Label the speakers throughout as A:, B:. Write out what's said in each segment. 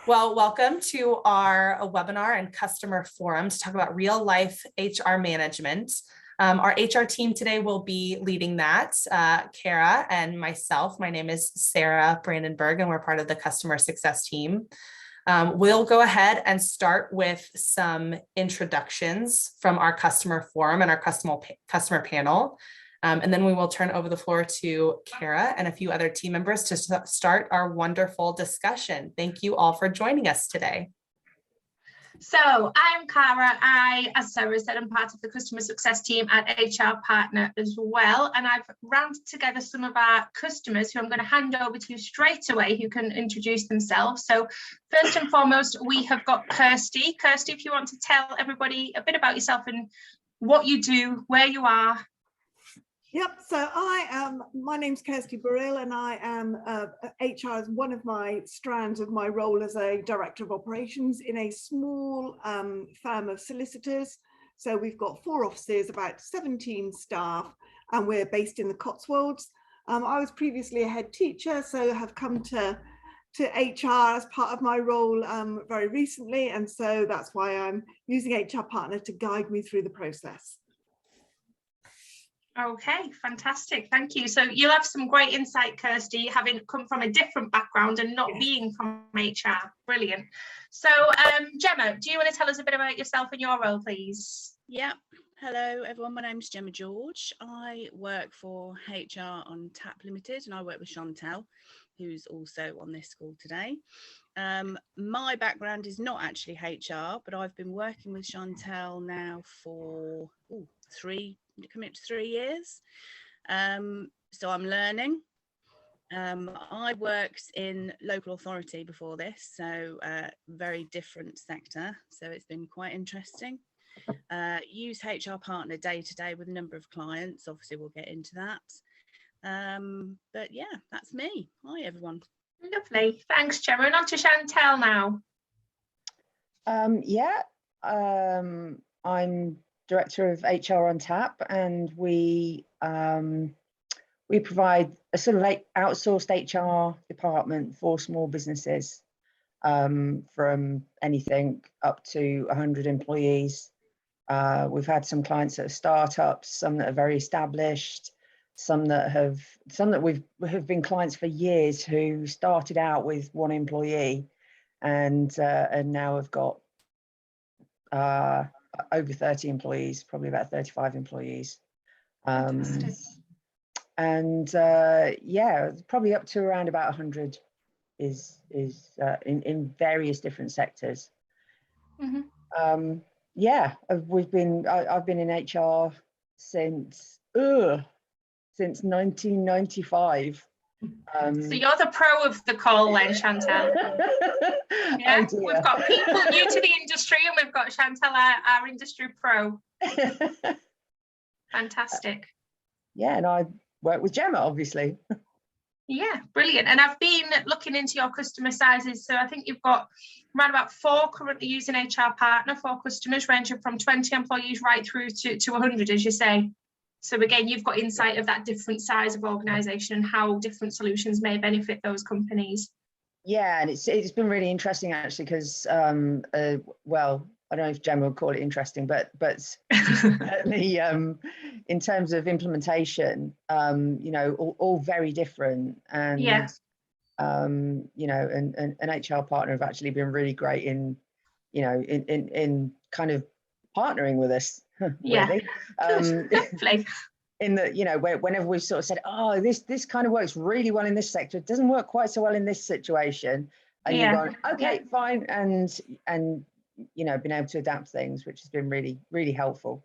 A: Well, welcome to our webinar and customer forum to talk about real life HR management. Our HR team today will be leading that, Kara and myself. My name is Sarah Brandenburg, and we're part of the customer success team. We'll go ahead and start with some introductions from our customer forum and our customer panel. And then we will turn over the floor to Kara and a few other team members to start our wonderful discussion. Thank you all for joining us today.
B: So I'm Kara. As Sarah said, I'm part of the customer success team at HR Partner as well. And I've rounded together some of our customers who I'm going to hand over to straight away, who can introduce themselves. So first and foremost, we have got Kirsty. Kirsty, if you want to tell everybody a bit about yourself and what you do, where you are.
C: Yep, so my name's Kirsty Burrill, and I am HR as one of my strands of my role as a director of operations in a small firm of solicitors. So we've got 4 offices, about 17 staff, and we're based in the Cotswolds. I was previously a head teacher, so have come to HR as part of my role very recently, and so that's why I'm using HR Partner to guide me through the process.
B: Okay, fantastic. Thank you. So you'll have some great insight, Kirsty, having come from a different background and not being from HR. Brilliant. So Gemma, do you want to tell us a bit about yourself and your role, please?
D: Yeah. Hello, everyone. My name's Gemma George. I work for HR on Tap Limited, and I work with Chantel, who's also on this call today. My background is not actually HR, but I've been working with Chantel now for coming up to 3 years. So I'm learning. I worked in local authority before this, so very different sector. So it's been quite interesting. Use HR Partner day to day with a number of clients. Obviously, we'll get into that. But yeah, that's me. Hi, everyone.
B: Lovely. Thanks, Gemma. And on to Chantel now.
E: I'm Director of HR on Tap, and we provide a sort of like outsourced HR department for small businesses, from anything up to 100 employees. We've had some clients that are startups, some that are very established, some that have been clients for years who started out with 1 employee and now have got over 30 employees, probably about 35 employees. Yeah, probably up to around about 100 is in various different sectors. Mm-hmm. I've been in HR since 1995.
B: So you're the pro of the call then, Chantel. Yeah, oh, we've got people new to the industry, and we've got Chantel, our industry pro. Fantastic.
E: Yeah, and I work with Gemma, obviously.
B: Yeah, brilliant. And I've been looking into your customer sizes. So I think you've got around about 4 currently using HR Partner, 4 customers ranging from 20 employees right through to 100, as you say. So again, you've got insight of that different size of organisation and how different solutions may benefit those companies. Yeah,
E: and it's been really interesting actually, because well, I don't know if Gemma would call it interesting, but certainly in terms of implementation, you know, all very different, and
B: yeah.
E: You know, and HR Partner have actually been really great in, you know, in kind of partnering with us.
B: Yeah.
E: In that, you know, whenever we've sort of said, oh, this kind of works really well in this sector, it doesn't work quite so well in this situation, and you're going, okay, fine, and you know, been able to adapt things, which has been really, really helpful.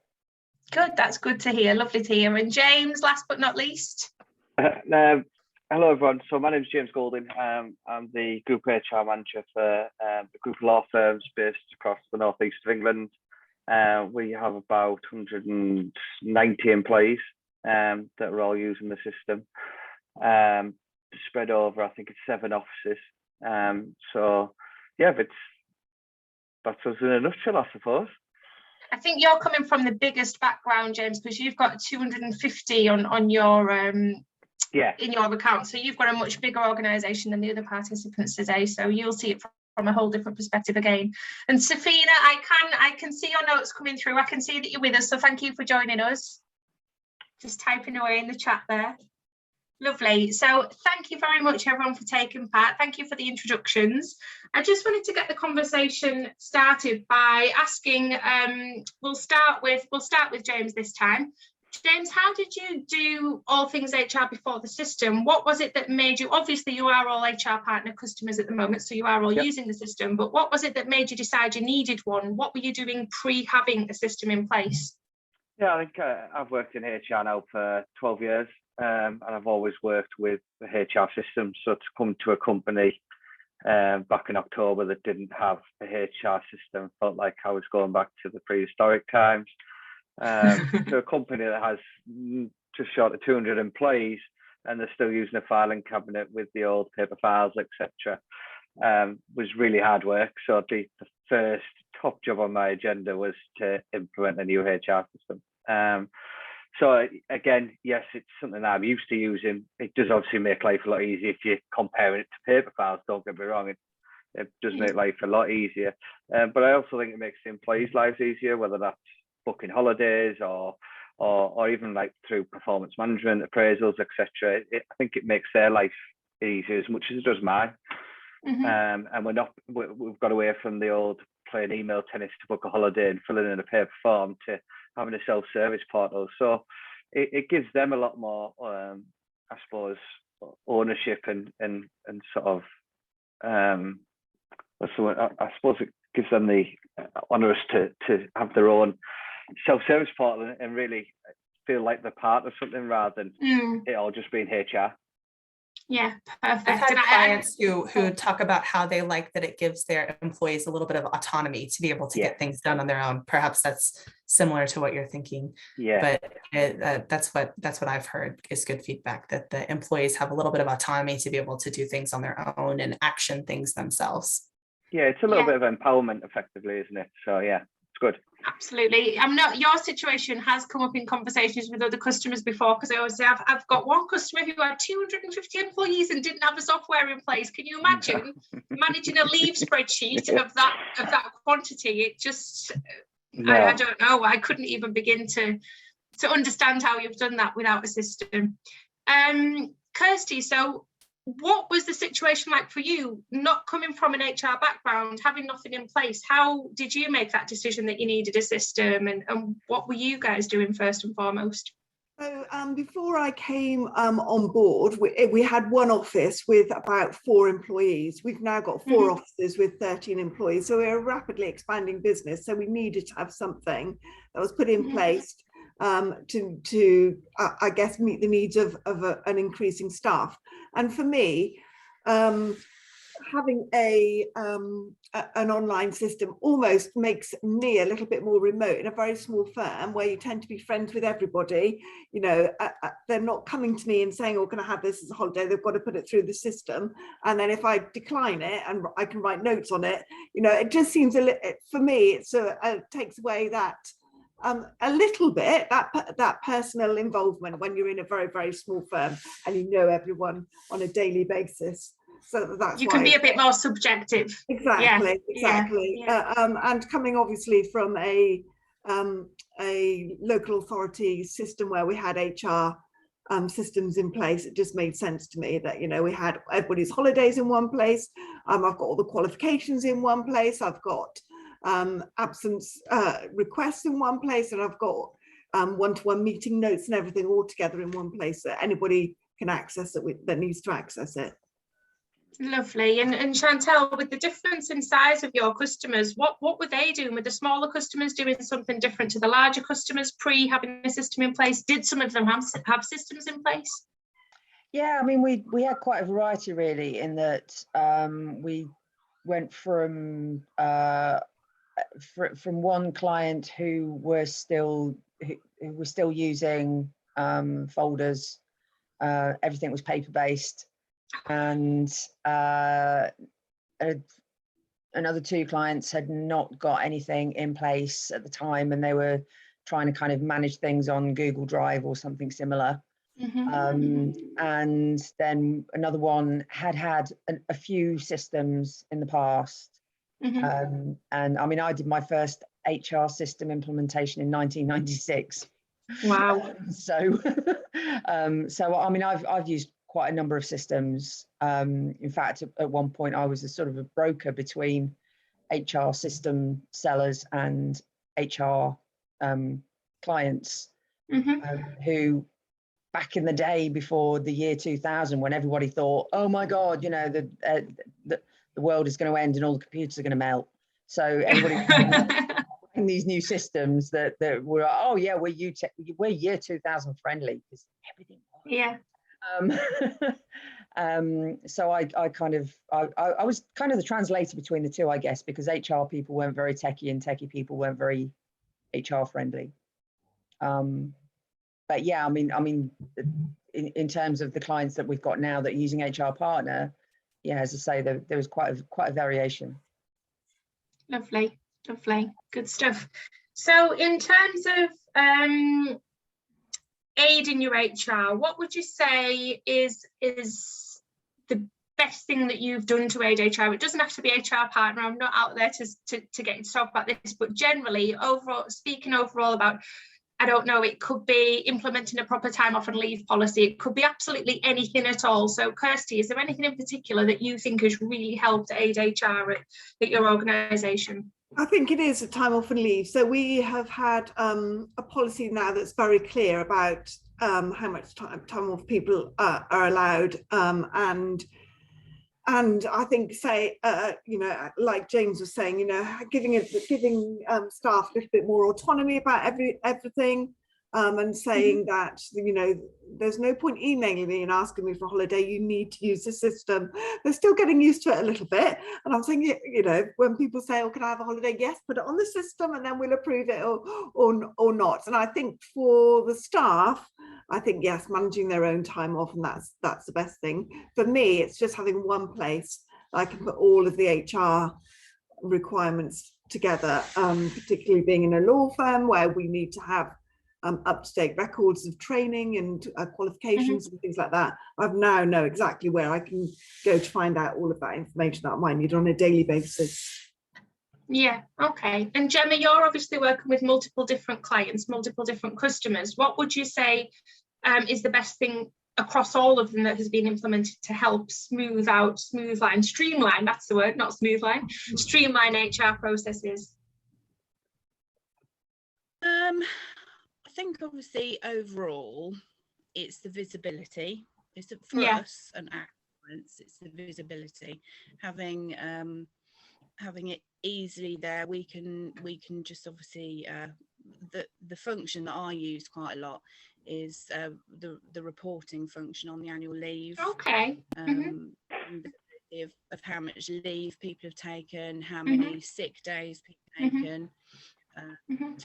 B: Good, that's good to hear, lovely to hear. And James, last but not least.
F: Hello everyone, so my name is James Golding. I'm the Group HR Manager for a group of law firms based across the northeast of England. We have about 190 employees that are all using the system, spread over, I think it's 7 offices. So yeah, that's us in a nutshell, I suppose.
B: I think you're coming from the biggest background, James, because you've got 250 on your in your account. So you've got a much bigger organisation than the other participants today. So you'll see it from a whole different perspective again. And Safina, I can see your notes coming through. I can see that you're with us, so thank you for joining us. Just typing away in the chat there. Lovely. So thank you very much, everyone, for taking part. Thank you for the introductions. I just wanted to get the conversation started by asking, we'll start with James this time. James, how did you do all things HR before the system? What was it that made you, obviously you are all HR partner customers at the moment, so you are all using the system, but what was it that made you decide you needed one? What were you doing pre-having a system in place?
F: Yeah, I think I've worked in HR now for 12 years, and I've always worked with the HR system. So to come to a company back in October that didn't have a HR system felt like I was going back to the prehistoric times. To a company that has just short of 200 employees and they're still using a filing cabinet with the old paper files, etc., was really hard work. So the first top job on my agenda was to implement a new HR system. So again, yes, it's something I'm used to using. It does obviously make life a lot easier if you're comparing it to paper files, don't get me wrong. It does make life a lot easier. But I also think it makes the employees' lives easier, whether that's booking holidays or even like through performance management, appraisals, etc. I think it makes their life easier as much as it does mine. And we've got away from the old playing email tennis to book a holiday and filling in a paper form to having a self-service portal. So it gives them a lot more, I suppose, ownership and sort of, I suppose it gives them the honours to have their own self-service portal and really feel like they're part of something rather than it all just being HR.
B: Yeah, perfect.
A: I've had clients who talk about how they like that it gives their employees a little bit of autonomy to be able to get things done on their own. Perhaps that's similar to what you're thinking. Yeah. But that's what I've heard is good feedback, that the employees have a little bit of autonomy to be able to do things on their own and action things themselves. Yeah, it's a little bit of empowerment, effectively, isn't it? So yeah, it's good.
B: Absolutely. Your situation has come up in conversations with other customers before, because I always say I've got one customer who had 250 employees and didn't have a software in place. Can you imagine managing a leave spreadsheet of that quantity? It just I don't know. I couldn't even begin to understand how you've done that without a system. Kirsty, so what was the situation like for you, not coming from an HR background, having nothing in place? How did you make that decision that you needed a system, and what were you guys doing first and foremost?
C: So before I came on board, we had one office with about 4 employees. We've now got 4 offices with 13 employees. So we're a rapidly expanding business. So we needed to have something that was put in place to I guess, meet the needs of an increasing staff. And for me, having an online system almost makes me a little bit more remote in a very small firm where you tend to be friends with everybody. You know, they're not coming to me and saying, oh, can I have this as a holiday? They've got to put it through the system. And then if I decline it and I can write notes on it, you know, it just seems for me, it takes away that a little bit, that personal involvement when you're in a very, very small firm and you know everyone on a daily basis. So that's
B: you can be a bit more subjective.
C: Exactly. And coming obviously from a local authority system where we had HR systems in place, it just made sense to me that, you know, we had everybody's holidays in one place. I've got all the qualifications in one place. I've got absence requests in one place, and I've got one-to-one meeting notes and everything all together in one place that anybody can access that needs to access it.
B: Lovely. And Chantel, with the difference in size of your customers, what were they doing? Were the smaller customers doing something different to the larger customers pre having a system in place? Did some of them have systems in place?
E: Yeah, I mean, we had quite a variety really, in that we went from one client who were still using folders. Everything was paper based, and another 2 clients had not got anything in place at the time, and they were trying to kind of manage things on Google Drive or something similar. And then another one had a few systems in the past. And I mean, I did my first HR system implementation in 1996.
B: Wow.
E: So I mean, I've used quite a number of systems. In fact, at one point, I was a sort of a broker between HR system sellers and HR clients, who, back in the day before the year 2000, when everybody thought, oh my God, you know, the world is going to end and all the computers are going to melt. So everybody in these new systems that were, oh yeah, we're year 2000 friendly because everything was.
B: Yeah.
E: So I was kind of the translator between the two, I guess, because HR people weren't very techie and techie people weren't very HR friendly. But yeah, I mean, in terms of the clients that we've got now that are using HR Partner, yeah, as I say, there was quite a variation.
B: Lovely, good stuff. So in terms of aiding your HR, what would you say is the best thing that you've done to aid HR? It doesn't have to be HR Partner. I'm not out there to get to talk about this, but generally, speaking overall about, I don't know, it could be implementing a proper time off and leave policy. It could be absolutely anything at all. So Kirsty, is there anything in particular that you think has really helped aid HR at your organisation?
C: I think it is a time off and leave. So we have had a policy now that's very clear about how much time off people are allowed, and I think, say, you know, like James was saying, you know, giving staff a little bit more autonomy about everything, and saying that, you know, there's no point emailing me and asking me for a holiday. You need to use the system. They're still getting used to it a little bit, and I'm saying, you know, when people say, "Oh, can I have a holiday?" Yes, put it on the system, and then we'll approve it or not. And I think for the staff, I think, yes, managing their own time off, and that's the best thing. For me, it's just having one place that I can put all of the HR requirements together, particularly being in a law firm where we need to have up-to-date records of training and qualifications and things like that. I now know exactly where I can go to find out all of that information that I might need on a daily basis.
B: Yeah, okay. And Gemma, you're obviously working with multiple different clients, multiple different customers. What would you say is the best thing across all of them that has been implemented to help streamline, that's the word, not smoothline, streamline HR processes?
D: I think obviously overall it's the visibility. It's for us and our clients, it's the visibility. Having it easily there, we can just obviously the function that I use quite a lot is the reporting function on the annual leave.
B: Okay.
D: Of how much leave people have taken, how many sick days people have taken,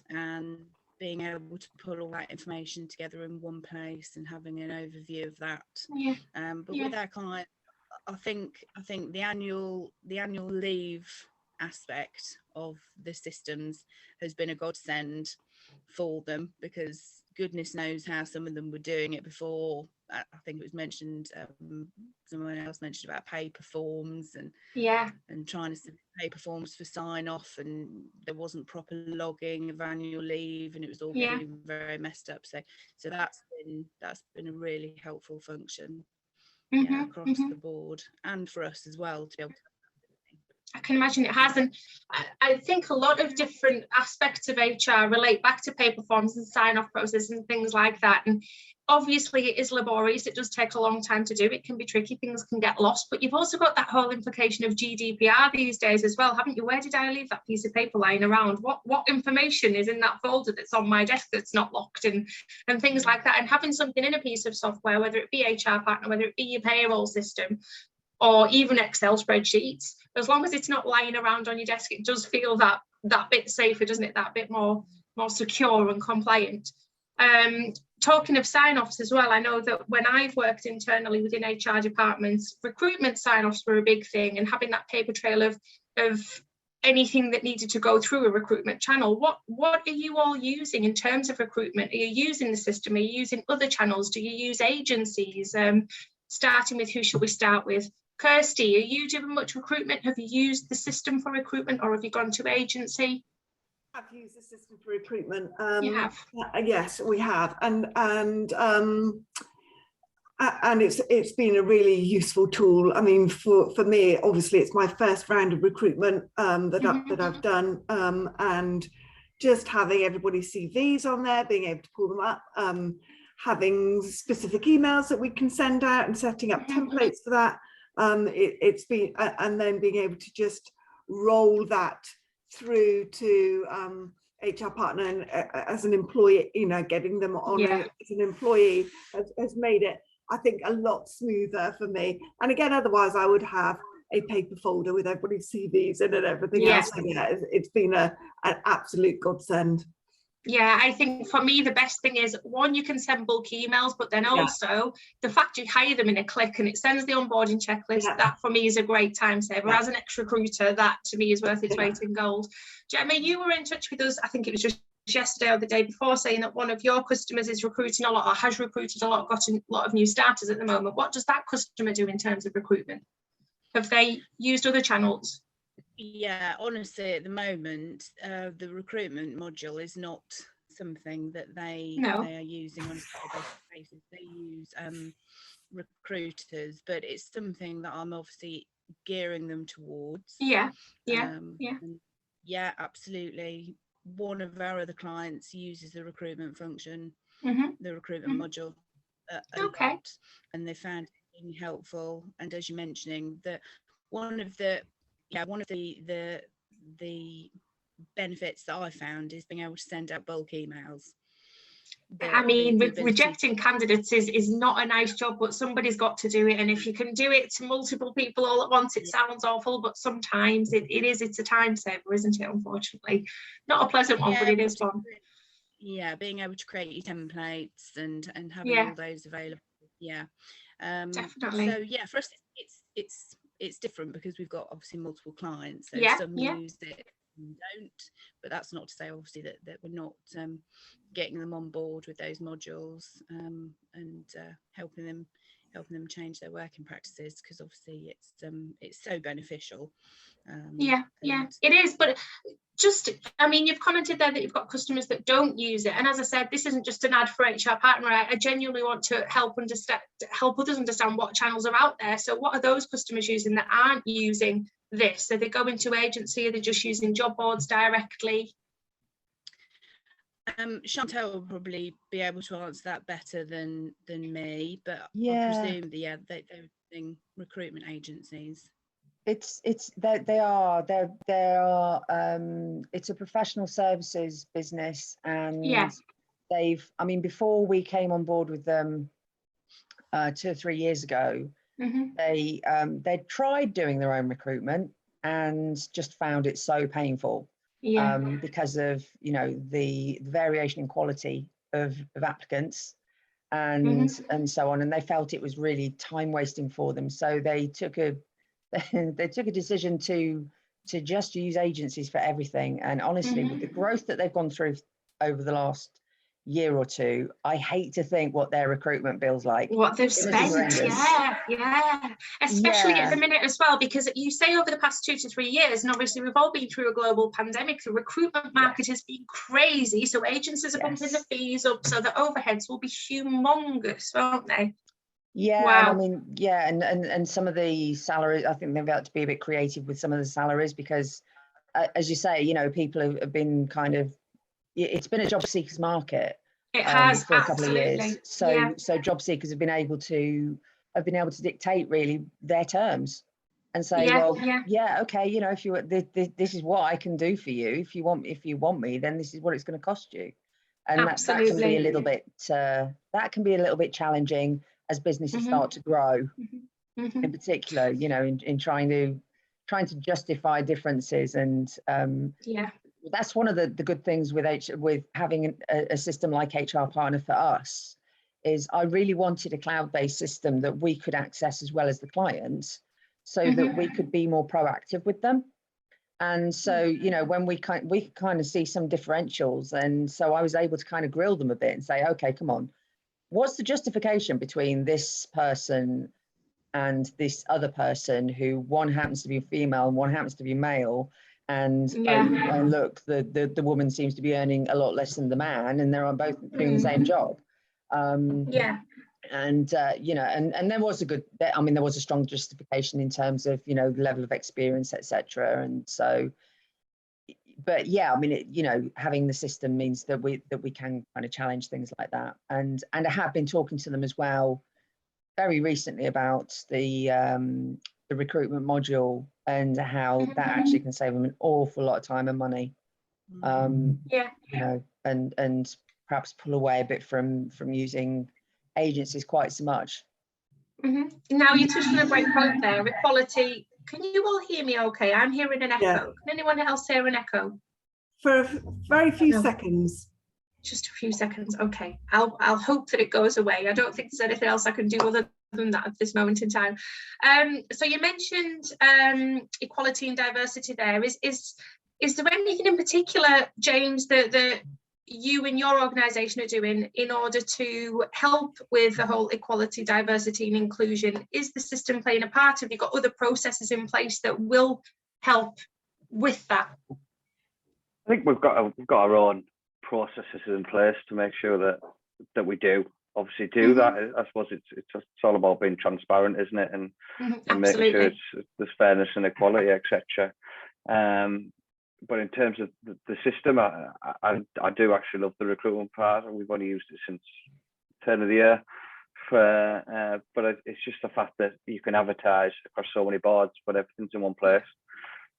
D: and being able to pull all that information together in one place and having an overview of that. With our client, I think the annual leave aspect of the systems has been a godsend for them, because goodness knows how some of them were doing it before. I think it was mentioned, someone else mentioned about paper forms and trying to submit paper forms for sign off, and there wasn't proper logging of annual leave, and it was all getting very messed up. So that's been a really helpful function across the board, and for us as well to be able to.
B: I can imagine it has, and I think a lot of different aspects of HR relate back to paper forms and sign-off process and things like that. And obviously it is laborious, it does take a long time to do, it can be tricky, things can get lost, but you've also got that whole implication of GDPR these days as well, haven't you? Where did I leave that piece of paper lying around? What information is in that folder that's on my desk that's not locked, and things like that. And having something in a piece of software, whether it be HR Partner, whether it be your payroll system, or even Excel spreadsheets, as long as it's not lying around on your desk, it does feel that bit safer, doesn't it? That bit more secure and compliant. Talking of sign-offs as well, I know that when I've worked internally within HR departments, recruitment sign-offs were a big thing, and having that paper trail of anything that needed to go through a recruitment channel. What are you all using in terms of recruitment? Are you using the system? Are you using other channels? Do you use agencies? Starting with, who should we start with? Kirsty, are you doing much recruitment? Have you used the system for recruitment, or have you gone to agency?
C: I've used the system for recruitment.
B: You have?
C: Yes, we have, and it's been a really useful tool. I mean, for me, obviously, it's my first round of recruitment that I've done, and just having everybody's CVs on there, being able to pull them up, having specific emails that we can send out, and setting up templates for that. It's been, and then being able to just roll that through to HR partner and as an employee, you know, getting them on as an employee has made it, I think, a lot smoother for me. And again, otherwise I would have a paper folder with everybody's CVs in and everything else. So yeah, it's been an absolute godsend.
B: Yeah, I think for me, the best thing is, one, you can send bulk emails, but then also the fact you hire them in a click and it sends the onboarding checklist, that for me is a great time saver. As an ex-recruiter, that to me is worth its weight in gold. Gemma, you were in touch with us, I think it was just yesterday or the day before, saying that one of your customers is recruiting a lot, or has recruited a lot, got a lot of new starters at the moment. What does that customer do in terms of recruitment? Have they used other channels?
D: Yeah, honestly, at the moment, the recruitment module is not something that they are using on a basis. They use recruiters, but it's something that I'm obviously gearing them towards.
B: Yeah,
D: absolutely. One of our other clients uses the recruitment function, the recruitment module a lot, and they found it being helpful. And as you're mentioning, that one of the benefits that I found is being able to send out bulk emails.
B: I mean, rejecting candidates is not a nice job, but somebody's got to do it. And if you can do it to multiple people all at once, it sounds awful, but sometimes it's a time saver, isn't it? Unfortunately, not a pleasant one, but it is one.
D: Yeah, being able to create your templates and having all those available. Definitely. So yeah, for us, it's different because we've got obviously multiple clients. So some use it, and don't, but that's not to say obviously that we're not getting them on board with those modules and helping them change their working practices, because obviously it's so beneficial.
B: It is. But just, I mean, you've commented there that you've got customers that don't use it, and as I said, this isn't just an ad for HR partner. I genuinely want to help others understand what channels are out there. So what are those customers using that aren't using this? Are they going to agency? Are they just using job boards directly?
D: Chantal will probably be able to answer that better than me, but I presume they're using recruitment agencies.
E: It's a professional services business, and before we came on board with them 2 or 3 years ago, they tried doing their own recruitment and just found it so painful because of the variation in quality of applicants and so on, and they felt it was really time wasting for them. So they took a decision to just use agencies for everything. And honestly, with the growth that they've gone through over the last year or two, I hate to think what their recruitment bill's like.
B: What they've spent, especially at the minute as well, because you say over the past 2 to 3 years, and obviously we've all been through a global pandemic, the recruitment market has been crazy. So agencies are bumping the fees up, so the overheads will be humongous, won't they?
E: Yeah, and I mean, and some of the salaries, I think they've had to be a bit creative with some of the salaries, because as you say, people have been it's been a job seekers market.
B: It has
E: for a couple of years. So job seekers have been able to dictate really their terms and say, okay, if you this is what I can do for you. If you want me, then this is what it's going to cost you. And that can be a little bit challenging as businesses start to grow, in particular, in trying to justify differences. And that's one of the good things with having a system like HR Partner for us, is I really wanted a cloud-based system that we could access as well as the clients, so that we could be more proactive with them. And so, you know, when we kind of see some differentials, and so I was able to kind of grill them a bit and say, okay, come on, what's the justification between this person and this other person, who one happens to be female and one happens to be male, and and look, the woman seems to be earning a lot less than the man, and they're both doing the same job. And you know, and there was there was a strong justification in terms of, you know, the level of experience, etc. And so, but yeah, I mean, you know, having the system means that we can kind of challenge things like that. And I have been talking to them as well very recently about the recruitment module and how that actually can save them an awful lot of time and money. You know, and perhaps pull away a bit from using agencies quite so much.
B: Now you touched on a great point there, equality. Can you all hear me okay? I'm hearing an echo. Can anyone else hear an echo?
C: For a very few seconds.
B: Just a few seconds. Okay, I'll hope that it goes away. I don't think there's anything else I can do other than that at this moment in time. So you mentioned equality and diversity there. Is there anything in particular, James, that you and your organisation are doing in order to help with the whole equality, diversity and inclusion? Is the system playing a part? Have you got other processes in place that will help with that?
F: I think we've got our own processes in place to make sure that we do obviously do that. I suppose it's all about being transparent, isn't it? And making sure there's fairness and equality, etc. But in terms of the system, I do actually love the recruitment part, and we've only used it since turn of the year. But it's just the fact that you can advertise across so many boards, but everything's in one place.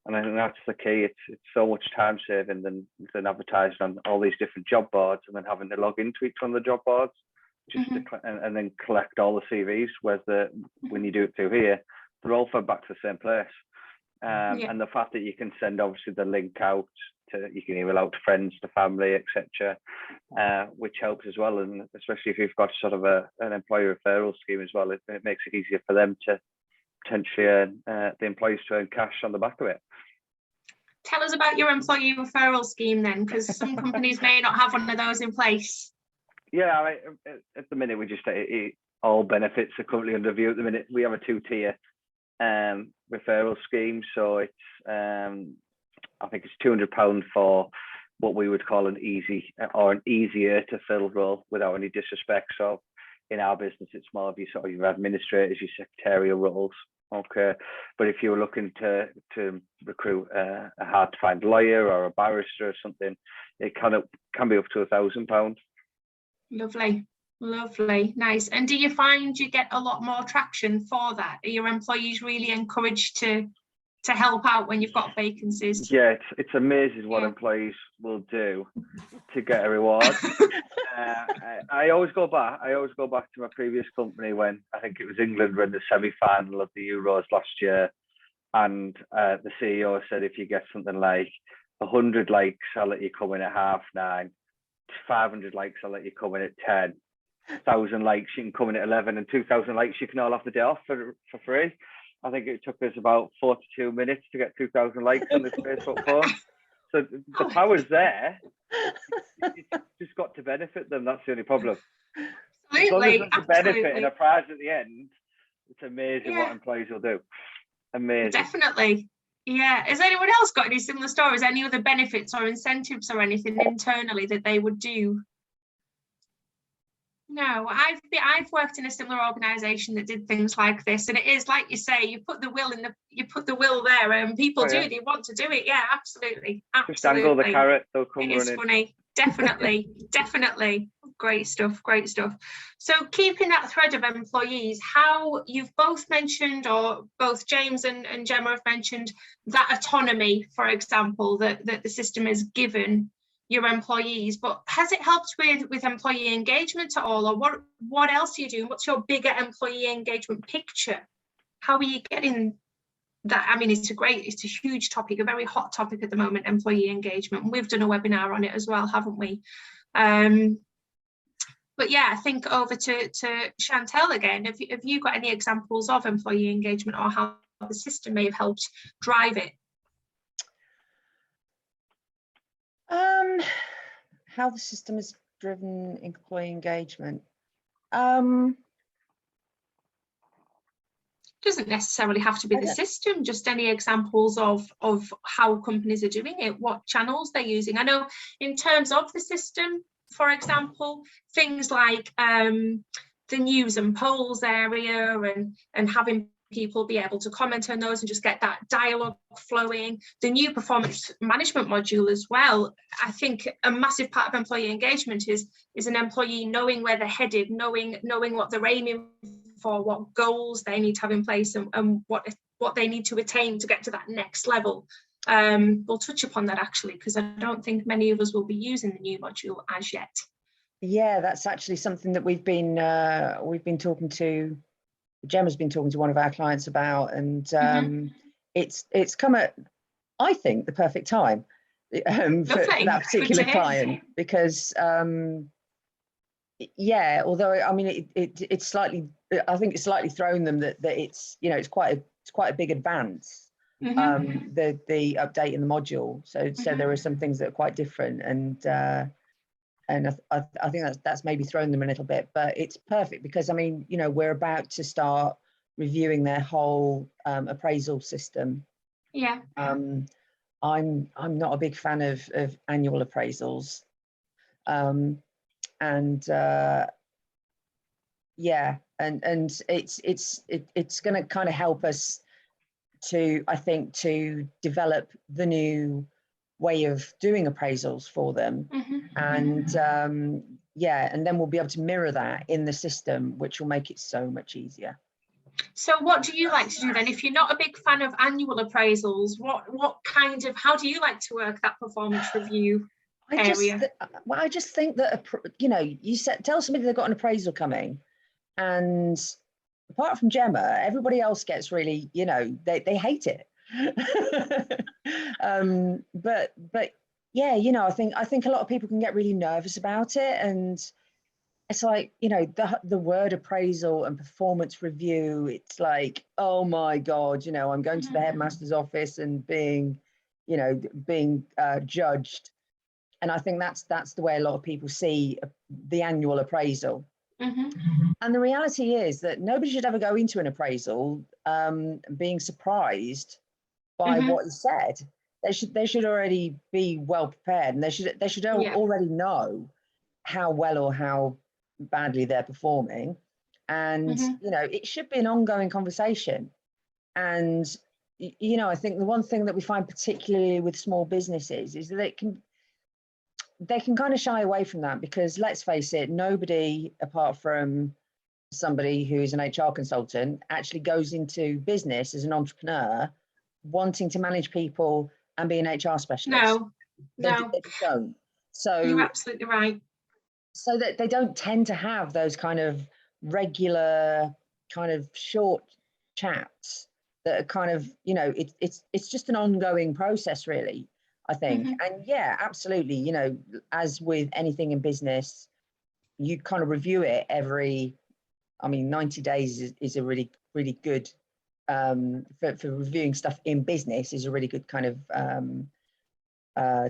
F: And I think that's the key. It's so much time saving than advertising on all these different job boards and then having to log into each one of the job boards, just and then collect all the CVs. Whereas when you do it through here, they're all fed back to the same place. And the fact that you can send obviously the link out you can email out to friends, to family, etc., which helps as well. And especially if you've got sort of an employee referral scheme as well, it makes it easier for them to potentially earn, the employees to earn cash on the back of it.
B: Tell us about your employee referral scheme then, because some companies may not have one of those in place. Yeah,
F: at the minute we just all benefits are currently under review. At the minute we have a 2-tier referral scheme, so it's I think it's £200 for what we would call an easy or an easier to fill role without any disrespect. So in our business, it's more of your administrators, your secretarial roles. Okay, but if you're looking to recruit a hard to find lawyer or a barrister or something, it can be up to £1,000.
B: Lovely, nice. And do you find you get a lot more traction for that? Are your employees really encouraged to help out when you've got vacancies?
F: Yeah, it's amazing what employees will do to get a reward. I always go back to my previous company when I think it was England were in the semi-final of the Euros last year, and the CEO said, if you get something like 100 likes, I'll let you come in at 9:30. 500 likes, I'll let you come in at 10. 1,000 likes, you can come in at 11, and 2,000 likes, you can all have the day off for free. I think it took us about 42 minutes to get 2,000 likes on this Facebook post. So the power's there. It's just got to benefit them. That's the only problem. As long as there's a benefit and a prize at the end, it's amazing what employees will do. Amazing.
B: Definitely. Yeah. Has anyone else got any similar stories? Any other benefits or incentives or anything internally that they would do? No, I've worked in a similar organisation that did things like this, and it is like you say, you put the will there, and people they want to do it. Yeah, absolutely.
F: Just dangle the carrot, they'll come running.
B: It's funny, definitely. Great stuff. So keeping that thread of employees, how you've both mentioned, or both James and Gemma have mentioned, that autonomy, for example, that the system is given your employees, but has it helped with employee engagement at all, or what else are you doing? What's your bigger employee engagement picture? How are you getting that? I mean, it's a huge topic, a very hot topic at the moment, employee engagement. We've done a webinar on it as well, haven't we? But yeah, I think over to Chantel again. Have you got any examples of employee engagement, or how the system may have helped drive it?
E: how the system has driven employee engagement.
B: Doesn't necessarily have to be the system, just any examples of how companies are doing it, what channels they're using. I know in terms of the system, for example, things like the news and polls area and having people be able to comment on those and just get that dialogue flowing. The new performance management module as well. I think a massive part of employee engagement is an employee knowing where they're headed, knowing what they're aiming for, what goals they need to have in place, and what they need to attain to get to that next level. We'll touch upon that actually, because I don't think many of us will be using the new module as yet.
E: Yeah, that's actually something that we've been talking to. Gemma's been talking to one of our clients about, and it's come at, I think, the perfect time for that particular client, because yeah, although I mean it's slightly, I think it's slightly thrown them that it's, you know, it's quite a big advance, the update in the module. So there are some things that are quite different, and I think that's maybe thrown them a little bit, but it's perfect because, I mean, you know, we're about to start reviewing their whole appraisal system.
B: Yeah.
E: I'm not a big fan of annual appraisals, yeah, and it's going to kind of help us to, I think, to develop the new way of doing appraisals for them, and yeah, and then we'll be able to mirror that in the system, which will make it so much easier.
B: So what do you like to do then? If you're not a big fan of annual appraisals, what kind of, how do you like to work that performance review area?
E: I just think that, you know, you tell somebody they've got an appraisal coming, and apart from Gemma, everybody else gets really, you know, they hate it. But yeah, you know, I think a lot of people can get really nervous about it, and it's like, you know, the word appraisal and performance review, it's like, oh my God, you know, I'm going to the headmaster's office and being judged. And I think that's the way a lot of people see the annual appraisal. And the reality is that nobody should ever go into an appraisal being surprised by what is said. They should already be well prepared, and they should already know how well or how badly they're performing. And you know, it should be an ongoing conversation. And you know, I think the one thing that we find particularly with small businesses is that they can kind of shy away from that, because let's face it, nobody apart from somebody who is an HR consultant actually goes into business as an entrepreneur wanting to manage people and be an HR specialist. No, they don't. So
B: you're absolutely right.
E: So that they don't tend to have those kind of regular, kind of short chats that are kind of, you know, it's just an ongoing process, really, I think. And yeah, absolutely, you know, as with anything in business, you kind of review it every, I mean, 90 days is a really, really good, for reviewing stuff in business is a really good kind of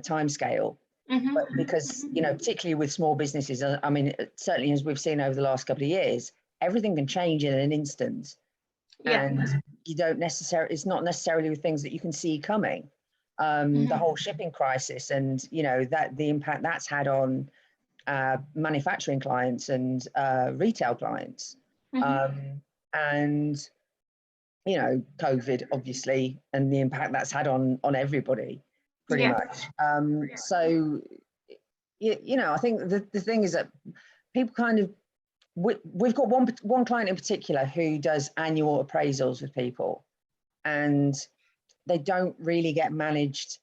E: time scale. But because, you know, particularly with small businesses, I mean, certainly as we've seen over the last couple of years, everything can change in an instant. And you don't necessarily, it's not necessarily with things that you can see coming. The whole shipping crisis, and, you know, that the impact that's had on manufacturing clients and retail clients, and, you know, COVID, obviously, and the impact that's had on everybody. Pretty much. So, you know, I think the thing is that people kind of, we've got one client in particular who does annual appraisals with people, and they don't really get managed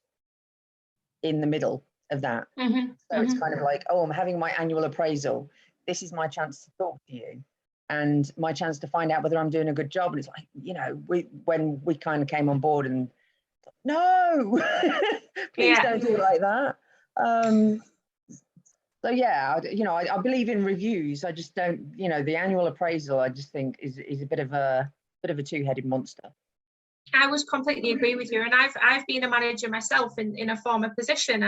E: in the middle of that. So it's kind of like, oh, I'm having my annual appraisal. This is my chance to talk to you, and my chance to find out whether I'm doing a good job. And it's like, you know, when we kind of came on board, and no, please don't do it like that. So yeah, you know, I believe in reviews. I just don't, you know, the annual appraisal, I just think is a bit of a two-headed monster.
B: I would completely agree with you, and I've been a manager myself in a former position,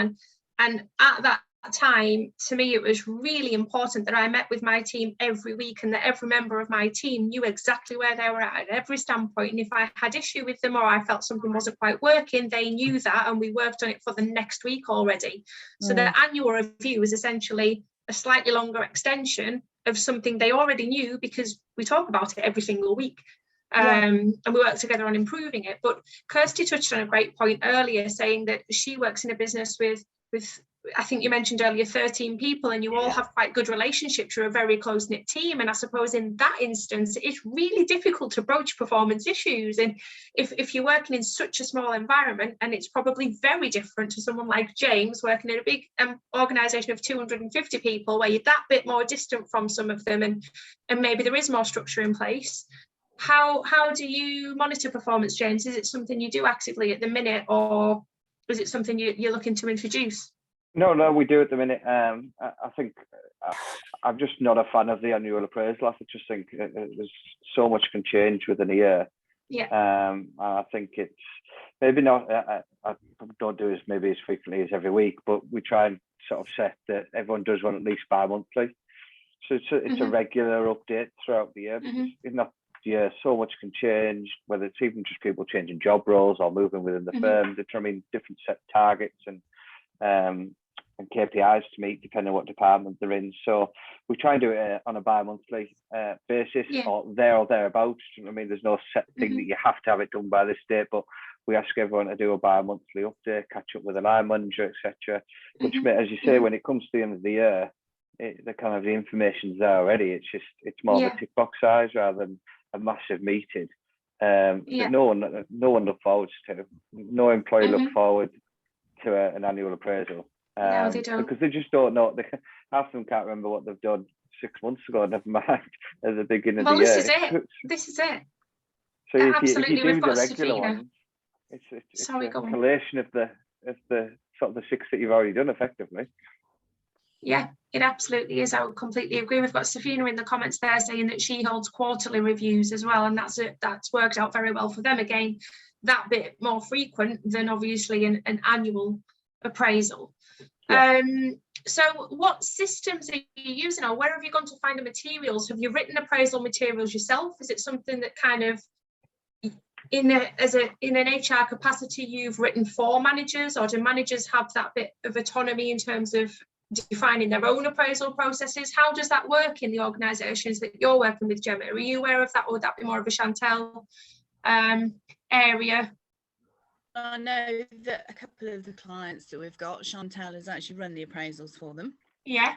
B: and at that time, to me, it was really important that I met with my team every week and that every member of my team knew exactly where they were at every standpoint. And if I had issue with them or I felt something wasn't quite working, they knew that, and we worked on it for the next week already. So the annual review is essentially a slightly longer extension of something they already knew, because we talk about it every single week. And we work together on improving it. But Kirsty touched on a great point earlier, saying that she works in a business with I think you mentioned earlier 13 people, and you all have quite good relationships. You're a very close-knit team, and I suppose in that instance it's really difficult to broach performance issues. And if you're working in such a small environment, and it's probably very different to someone like James working in a big organization of 250 people, where you're that bit more distant from some of them, and maybe there is more structure in place. How do you monitor performance, James? Is it something you do actively at the minute, or is it something you're looking to introduce?
F: No, we do at the minute. I think I'm just not a fan of the annual appraisal. I just think there's so much can change within a year. I think it's maybe not. I don't do maybe as frequently as every week, but we try and sort of set that everyone does one at least bi-monthly. So it's a regular update throughout the year. Because in that year, so much can change. Whether it's even just people changing job roles or moving within the firm, determining different set targets and KPIs to meet depending on what department they're in. So we try and do it on a bi-monthly basis, or there or thereabouts. I mean, there's no set thing that you have to have it done by this date, but we ask everyone to do a bi-monthly update, catch up with a line manager, etc. Which, as you say, when it comes to the end of the year, the kind of the information's there already. It's more of a tick box size rather than a massive meeting. That no one look forward to. No employee look forward to an annual appraisal.
B: No, they don't.
F: Because they just don't know. Half of them can't remember what they've done 6 months ago, never mind at the beginning of the year.
B: This is it.
F: So if you do the regular ones, it's a collation of the sort of the 6 that you've already done effectively.
B: Yeah, it absolutely is. I would completely agree. We've got Safina in the comments there saying that she holds quarterly reviews as well, and that's worked out very well for them. Again, that bit more frequent than obviously an annual appraisal. So what systems are you using, or where have you gone to find the materials? Have you written appraisal materials yourself? Is it something that kind of in an HR capacity you've written for managers, or do managers have that bit of autonomy in terms of defining their own appraisal processes? How does that work in the organisations that you're working with, Gemma? Are you aware of that, or would that be more of a Chantal area?
D: I know that a couple of the clients that we've got, Chantal has actually run the appraisals for them.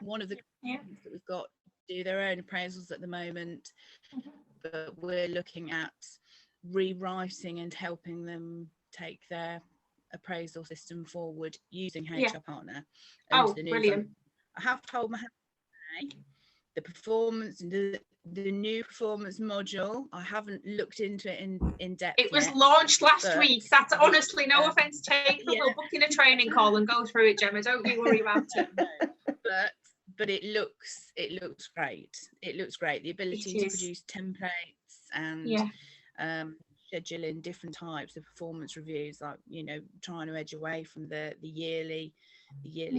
D: One of the clients that we've got do their own appraisals at the moment, but we're looking at rewriting and helping them take their appraisal system forward using HR Partner.
B: Brilliant.
D: I have told my the performance, the new performance module, I haven't looked into it in depth.
B: It was launched last week. That's honestly no offence taken. We'll book in a training call and go through it, Gemma. Don't you worry about it.
D: But it looks great. It looks great. The ability to produce templates and schedule in different types of performance reviews, like trying to edge away from the yearly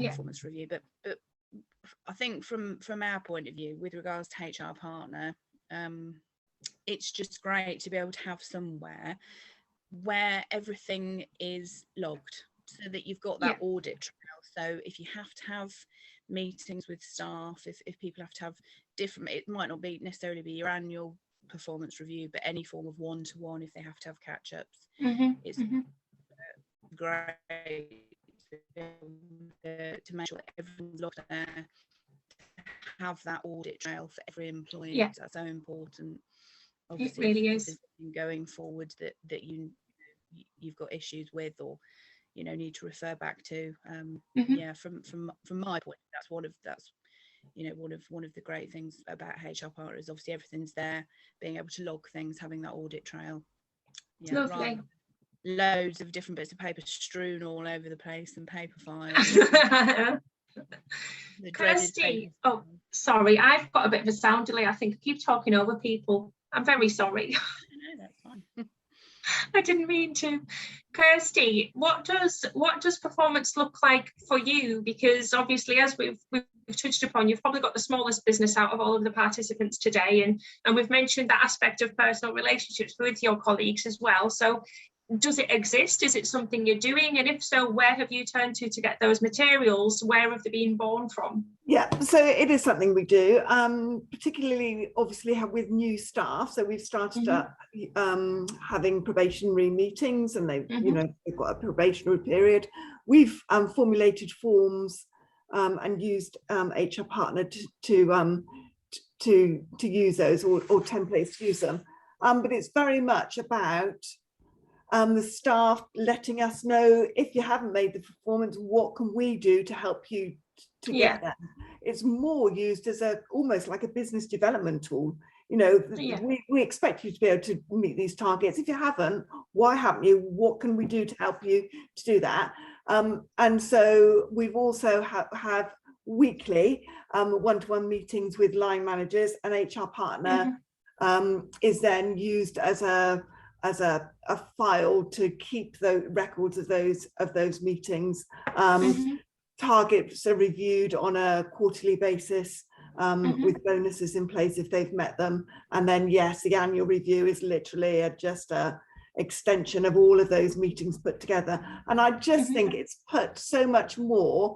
D: performance review. But I think from our point of view, with regards to HR Partner, it's just great to be able to have somewhere where everything is logged, so that you've got that audit trail. So if you have to have meetings with staff, if people have to have different, it might not be necessarily be your annual performance review, but any form of one-to-one, if they have to have catch-ups, it's great to make sure that everyone's logged there, have that audit trail for every employee. That's so important. Obviously,
B: it really is.
D: Going forward that you've got issues with, or need to refer back to. From my point, that's one of the great things about HR Partner is obviously everything's there, being able to log things, having that audit trail.
B: Lovely.
D: Loads of different bits of paper strewn all over the place and paper files.
B: Kirsty, sorry, I've got a bit of a sound delay. I think I keep talking over people. I'm very sorry.
D: No, that's fine.
B: I didn't mean to. Kirsty, what does performance look like for you? Because obviously, as we've touched upon, you've probably got the smallest business out of all of the participants today, and we've mentioned that aspect of personal relationships with your colleagues as well. So does it exist? Is it something you're doing? And if so, where have you turned to get those materials? Where have they been born from?
C: Yeah, so it is something we do, particularly obviously with new staff. So we've started having probationary meetings, and they've got a probationary period. We've formulated forms and used HR Partner to use those, or templates to use them. But it's very much about the staff letting us know, if you haven't made the performance, what can we do to help you to get there. It's more used as almost like a business development tool. You know, we expect you to be able to meet these targets. If you haven't, why haven't you? What can we do to help you to do that? And so we've also have weekly one-to-one meetings with line managers, and HR Partner is then used as a file to keep the records of those meetings. Targets are reviewed on a quarterly basis with bonuses in place if they've met them. And then, yes, the annual review is literally just a extension of all of those meetings put together. And I just think it's put so much more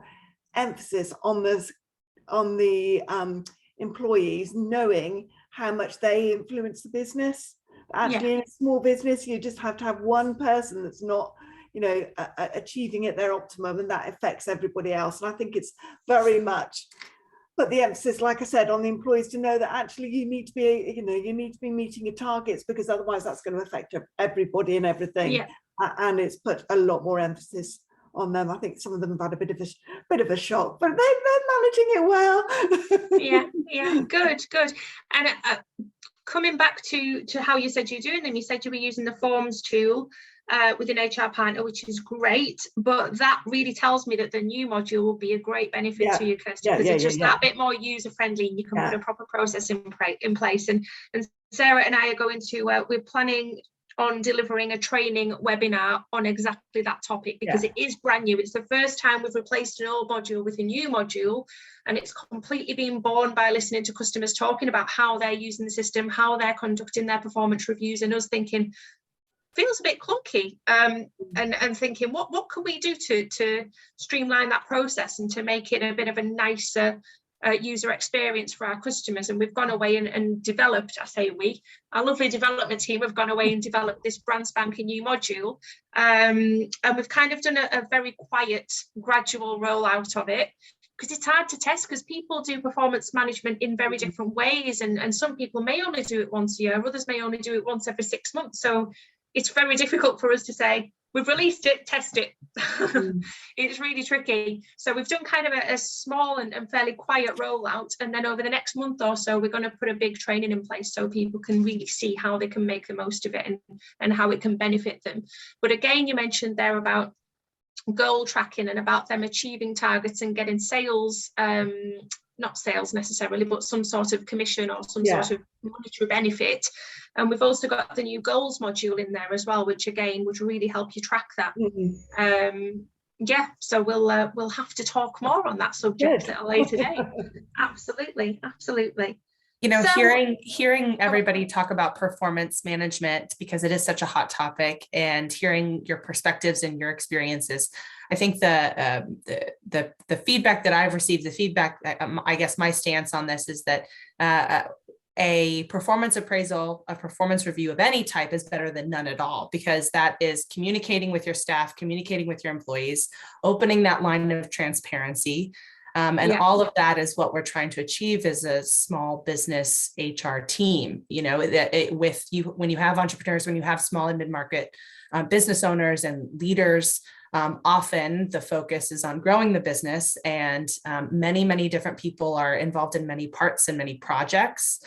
C: emphasis on the employees knowing how much they influence the business. Actually, in a small business, you just have to have one person that's not, you know, achieving at their optimum, and that affects everybody else. And I think it's very much put the emphasis, like I said, on the employees to know that actually you need to be, you know, you need to be meeting your targets, because otherwise that's going to affect everybody and everything. And it's put a lot more emphasis on them. I think some of them have had a bit of a shock, but they're managing it well.
B: Good. And coming back to how you said you're doing them, you said you were using the forms tool within HR Partner, which is great, but that really tells me that the new module will be a great benefit to you, Kirsty, because it's just that bit more user friendly, and you can put a proper process in place. And Sarah and I are going to we're planning on delivering a training webinar on exactly that topic, because it is brand new. It's the first time we've replaced an old module with a new module, and it's completely been born by listening to customers talking about how they're using the system, how they're conducting their performance reviews, and us thinking, feels a bit clunky, and thinking, what can we do to streamline that process and to make it a bit of a nicer user experience for our customers. And we've gone away and developed, I say we, our lovely development team have gone away and developed this brand spanking new module, and we've kind of done a very quiet, gradual rollout of it, because it's hard to test, because people do performance management in very different ways, and some people may only do it once a year, others may only do it once every 6 months. So it's very difficult for us to say, we've released it, test it. It's really tricky. So we've done kind of a small and fairly quiet rollout. And then over the next month or so, we're going to put a big training in place so people can really see how they can make the most of it and how it can benefit them. But again, you mentioned there about goal tracking and about them achieving targets and getting sales, not sales necessarily, but some sort of commission or some sort of monetary benefit. And we've also got the new goals module in there as well, which again would really help you track that. So we'll have to talk more on that subject at a later date. Absolutely.
A: You know, hearing everybody talk about performance management, because it is such a hot topic, and hearing your perspectives and your experiences, I think the feedback that I've received, I guess my stance on this is that a performance appraisal, a performance review of any type is better than none at all, because that is communicating with your staff, communicating with your employees, opening that line of transparency. All of that is what we're trying to achieve as a small business HR team. You know, when you have entrepreneurs, when you have small and mid-market business owners and leaders, often the focus is on growing the business, and many different people are involved in many parts and many projects.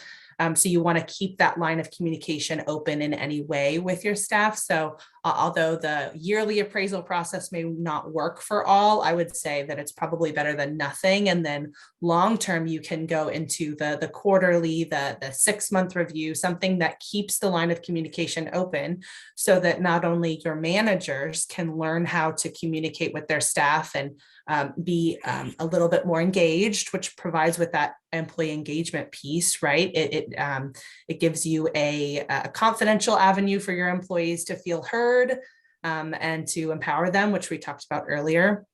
A: So you want to keep that line of communication open in any way with your staff. So although the yearly appraisal process may not work for all, I would say that it's probably better than nothing. And then long-term, you can go into the quarterly, the 6-month review, something that keeps the line of communication open so that not only your managers can learn how to communicate with their staff and be a little bit more engaged, which provides with that employee engagement piece, right? It gives you a confidential avenue for your employees to feel heard and to empower them, which we talked about earlier.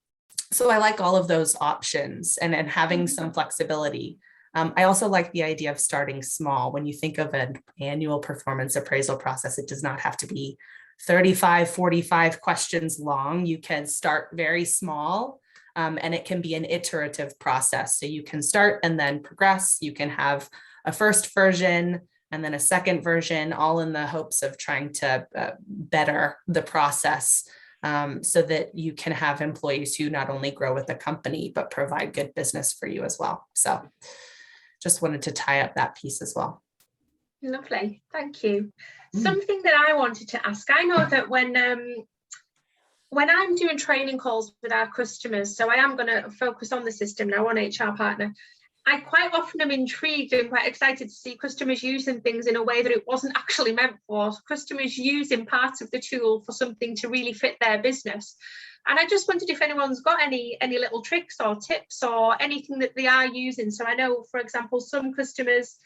A: So I like all of those options and having some flexibility. I also like the idea of starting small. When you think of an annual performance appraisal process, it does not have to be 35, 45 questions long. You can start very small. And it can be an iterative process. So you can start and then progress. You can have a first version and then a second version, all in the hopes of trying to better the process so that you can have employees who not only grow with the company, but provide good business for you as well. So just wanted to tie up that piece as well.
B: Lovely, thank you. Something that I wanted to ask, I know that when I'm doing training calls with our customers, so I am going to focus on the system now, on HR Partner, I quite often am intrigued and quite excited to see customers using things in a way that it wasn't actually meant for, customers using parts of the tool for something to really fit their business. And I just wondered if anyone's got any little tricks or tips or anything that they are using. So I know, for example, some customers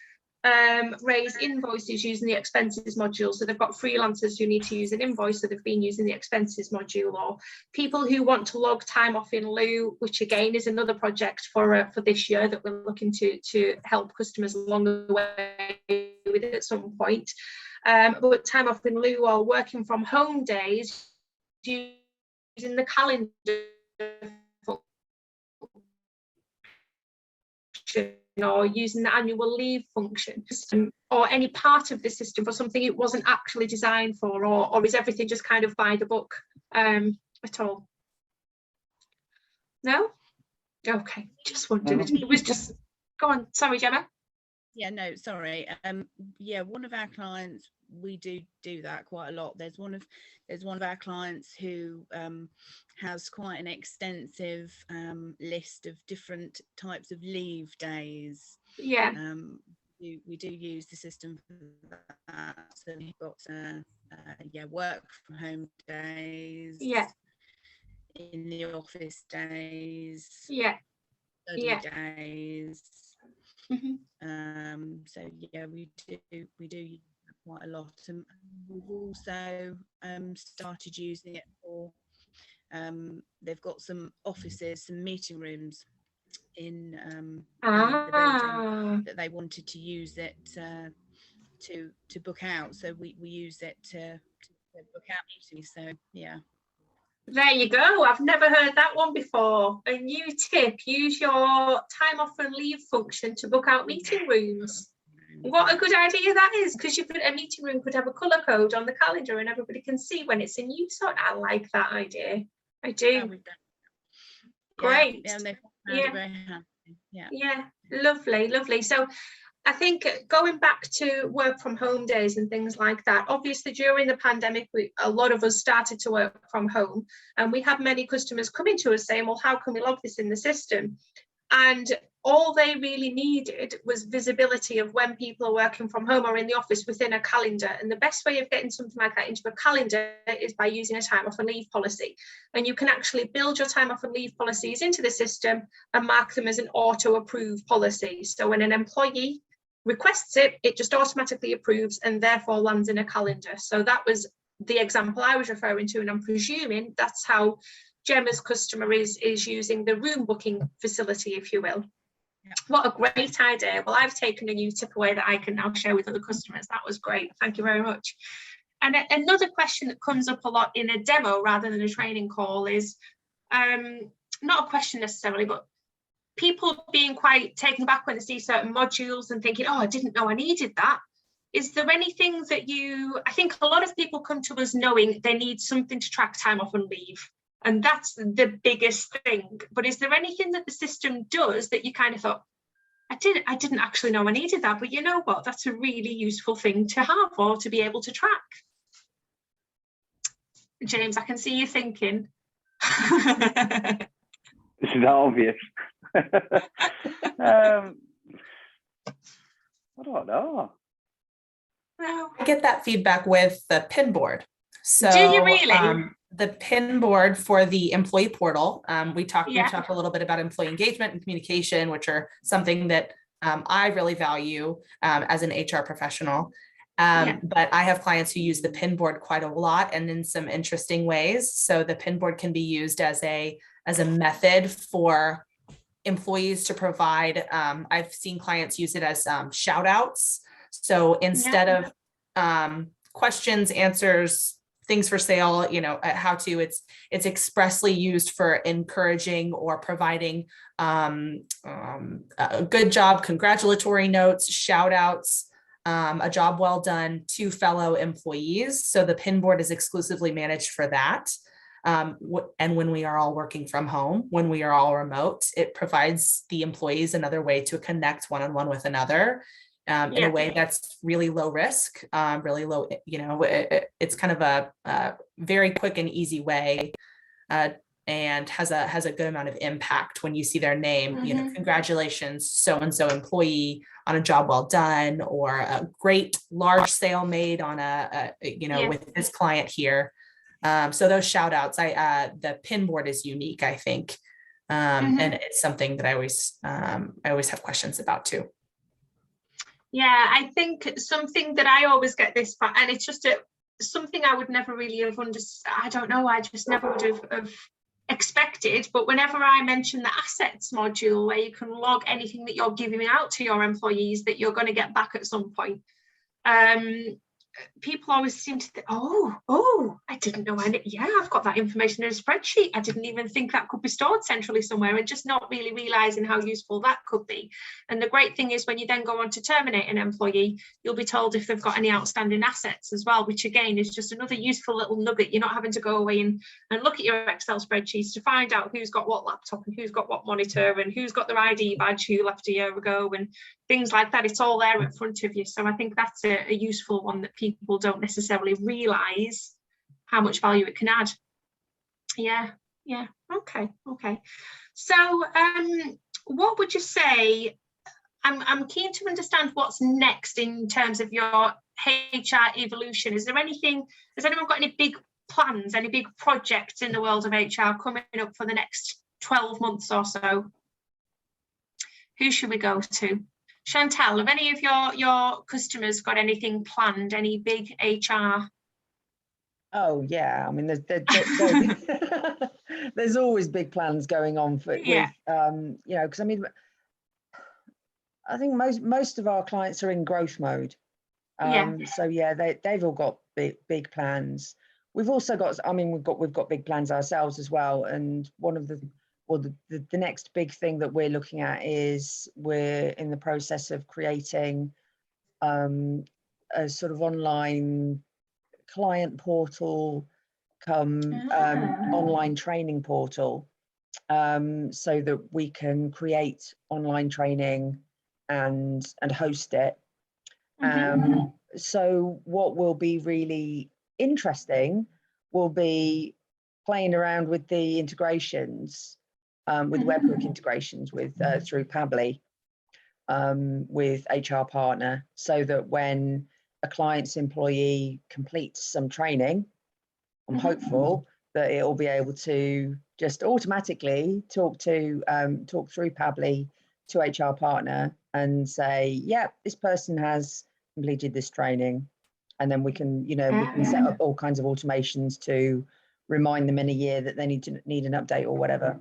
B: raise invoices using the expenses module. So they've got freelancers who need to use an invoice, so they've been using the expenses module, or people who want to log time off in lieu, which again is another project for this year that we're looking to help customers along the way with it at some point. But time off in lieu or working from home days using the calendar function, or using the annual leave function, or any part of the system for something it wasn't actually designed for, or is everything just kind of by the book at all? No? Okay, just wondered. It was just, go on, sorry, Gemma.
D: Yeah, no, sorry. Yeah, one of our clients, we do that quite a lot. There's one of our clients who has quite an extensive list of different types of leave days.
B: Yeah.
D: We do use the system for that. So we've got work from home days.
B: Yeah.
D: In the office days.
B: Yeah.
D: Study days.
B: Mm-hmm.
D: So yeah, we do use that quite a lot, and we've also started using it for they've got some offices, some meeting rooms in the building that they wanted to use it to book out, so we use it to book out meetings. So yeah.
B: There you go. I've never heard that one before. A new tip: use your time off and leave function to book out meeting rooms. What a good idea that is, because a meeting room could have a colour code on the calendar and everybody can see when it's in use. So I like that idea. I do. Great.
D: Yeah, and they
B: yeah.
D: very happy.
B: Yeah, lovely. So I think going back to work from home days and things like that, obviously during the pandemic, a lot of us started to work from home, and we had many customers coming to us saying, well, how can we log this in the system? And all they really needed was visibility of when people are working from home or in the office within a calendar. And the best way of getting something like that into a calendar is by using a time off and leave policy. And you can actually build your time off and leave policies into the system and mark them as an auto-approve policy. So when an employee requests it, it just automatically approves and therefore lands in a calendar. So that was the example I was referring to, and I'm presuming that's how Gemma's customer is using the room booking facility, if you will. Yeah. What a great idea. Well, I've taken a new tip away that I can now share with other customers. That was great. Thank you very much. And another question that comes up a lot in a demo rather than a training call is, not a question necessarily, but people being quite taken aback when they see certain modules and thinking, oh, I didn't know I needed that. Is there anything that I think a lot of people come to us knowing they need something to track time off and leave. And that's the biggest thing. But is there anything that the system does that you kind of thought, I didn't actually know I needed that, but you know what? That's a really useful thing to have or to be able to track. James, I can see you thinking.
F: This is obvious. I don't know.
B: No.
A: I get that feedback with the pin board. So
B: do you really?
A: The pin board for the employee portal, we talked a little bit about employee engagement and communication, which are something that I really value as an HR professional. But I have clients who use the pin board quite a lot and in some interesting ways. So the pin board can be used as a method for employees to provide. I've seen clients use it as shout outs. So instead of questions, answers, things for sale, how to, it's expressly used for encouraging or providing a good job, congratulatory notes, shout outs, a job well done to fellow employees. So the pin board is exclusively managed for that. And when we are all working from home, when we are all remote, it provides the employees another way to connect one-on-one with another in a way that's really low risk, really low, it's kind of a very quick and easy way and has a good amount of impact when you see their name, congratulations, so-and-so employee on a job well done, or a great large sale made on with this client here. So those shout outs, the pin board is unique, I think. And it's something that I always have questions about too.
B: Yeah, I think something that I always get this, and it's just something I would never really have understood. I don't know, I just never would have expected. But whenever I mention the assets module, where you can log anything that you're giving out to your employees that you're going to get back at some point, people always seem to think, oh, I didn't know. I've got that information in a spreadsheet. I didn't even think that could be stored centrally somewhere, and just not really realizing how useful that could be. And the great thing is when you then go on to terminate an employee, you'll be told if they've got any outstanding assets as well, which again is just another useful little nugget. You're not having to go away and look at your Excel spreadsheets to find out who's got what laptop and who's got what monitor and who's got their ID badge who left a year ago and things like that. It's all there in front of you. So I think that's a useful one that people don't necessarily realize how much value it can add. Yeah. Okay. So what would you say, I'm keen to understand what's next in terms of your HR evolution. Has anyone got any big plans, any big projects in the world of HR coming up for the next 12 months or so? Who should we go to? Chantal, have any of your customers got anything planned, any big HR?
E: Oh yeah, I mean there's always big plans going on with because I mean I think most of our clients are in growth mode. So yeah, they've all got big plans. We've also got, we've got big plans ourselves as well. And one of the next big thing that we're looking at is we're in the process of creating a sort of online client portal online training portal, so that we can create online training and host it. So what will be really interesting will be playing around with the integrations, with webhook integrations with through Pabbly, with HR Partner, so that when a client's employee completes some training, I'm hopeful that it will be able to just automatically talk through Pabbly to HR Partner and say, yeah, this person has completed this training, and then we can we can set up all kinds of automations to remind them in a year that they need an update or whatever.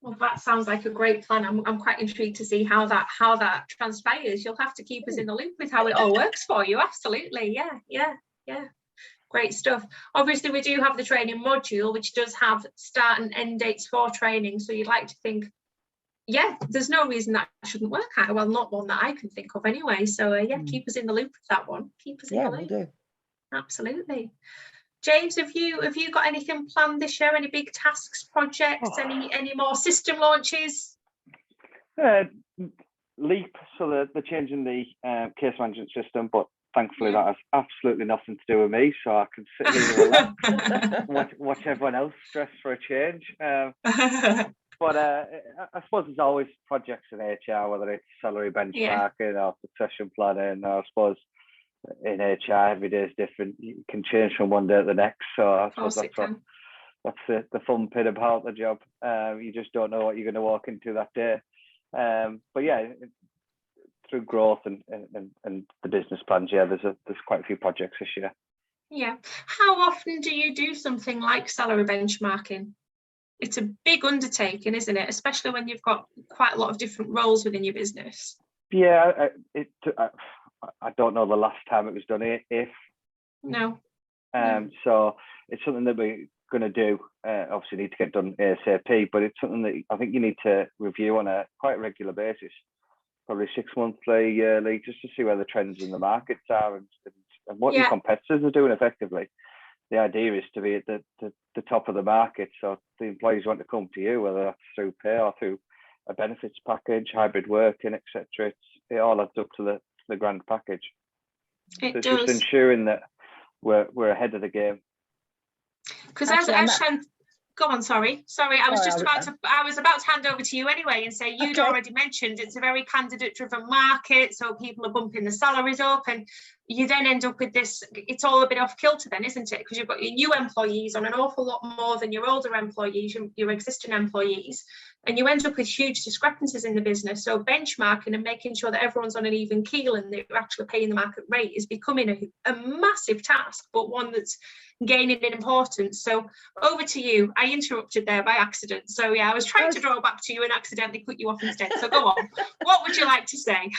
B: Well, that sounds like a great plan. I'm quite intrigued to see how that transpires. You'll have to keep us in the loop with how it all works for you. Absolutely. Yeah. Great stuff. Obviously, we do have the training module, which does have start and end dates for training. So you'd like to think, yeah, there's no reason that shouldn't work out. Well, not one that I can think of anyway. So keep us in the loop with that one. Keep us in the loop. Yeah, we'll do. Absolutely. James, have you got anything planned this year? Any big tasks, projects, any more system launches?
F: Leap, so they're changing the case management system, but thankfully that has absolutely nothing to do with me, so I can sit here and relax, watch everyone else stress for a change. But I suppose there's always projects in HR, whether it's salary benchmarking or succession planning. I suppose in HR every day is different. You can change from one day to the next. So I suppose that's the fun bit about the job. You just don't know what you're going to walk into that day. But yeah, through growth and the business plans, yeah, there's quite a few projects this year.
B: Yeah. How often do you do something like salary benchmarking? It's a big undertaking, isn't it? Especially when you've got quite a lot of different roles within your business.
F: Yeah, I don't know the last time it was done. If
B: no.
F: So it's something that we're going to do. Obviously, need to get done ASAP, but it's something that I think you need to review on a quite regular basis, probably 6 monthly, yearly, just to see where the trends in the markets are and what your competitors are doing effectively. The idea is to be at the top of the market, so the employees want to come to you, whether that's through pay or through a benefits package, hybrid working, etc. It all adds up to the grand package.
B: It
F: does.
B: Just
F: ensuring that we're ahead of the game.
B: Because go on, sorry, I was about to hand over to you anyway and say you'd already mentioned it's a very candidate driven market, so people are bumping the salaries up, and you then end up with this, it's all a bit off kilter then, isn't it? Because you've got your new employees on an awful lot more than your older employees, your existing employees, and you end up with huge discrepancies in the business. So benchmarking and making sure that everyone's on an even keel and that you're actually paying the market rate is becoming a massive task, but one that's gaining in importance. So over to you. I interrupted there by accident. So yeah, I was trying to draw back to you and accidentally cut you off instead. So go on. What would you like to say?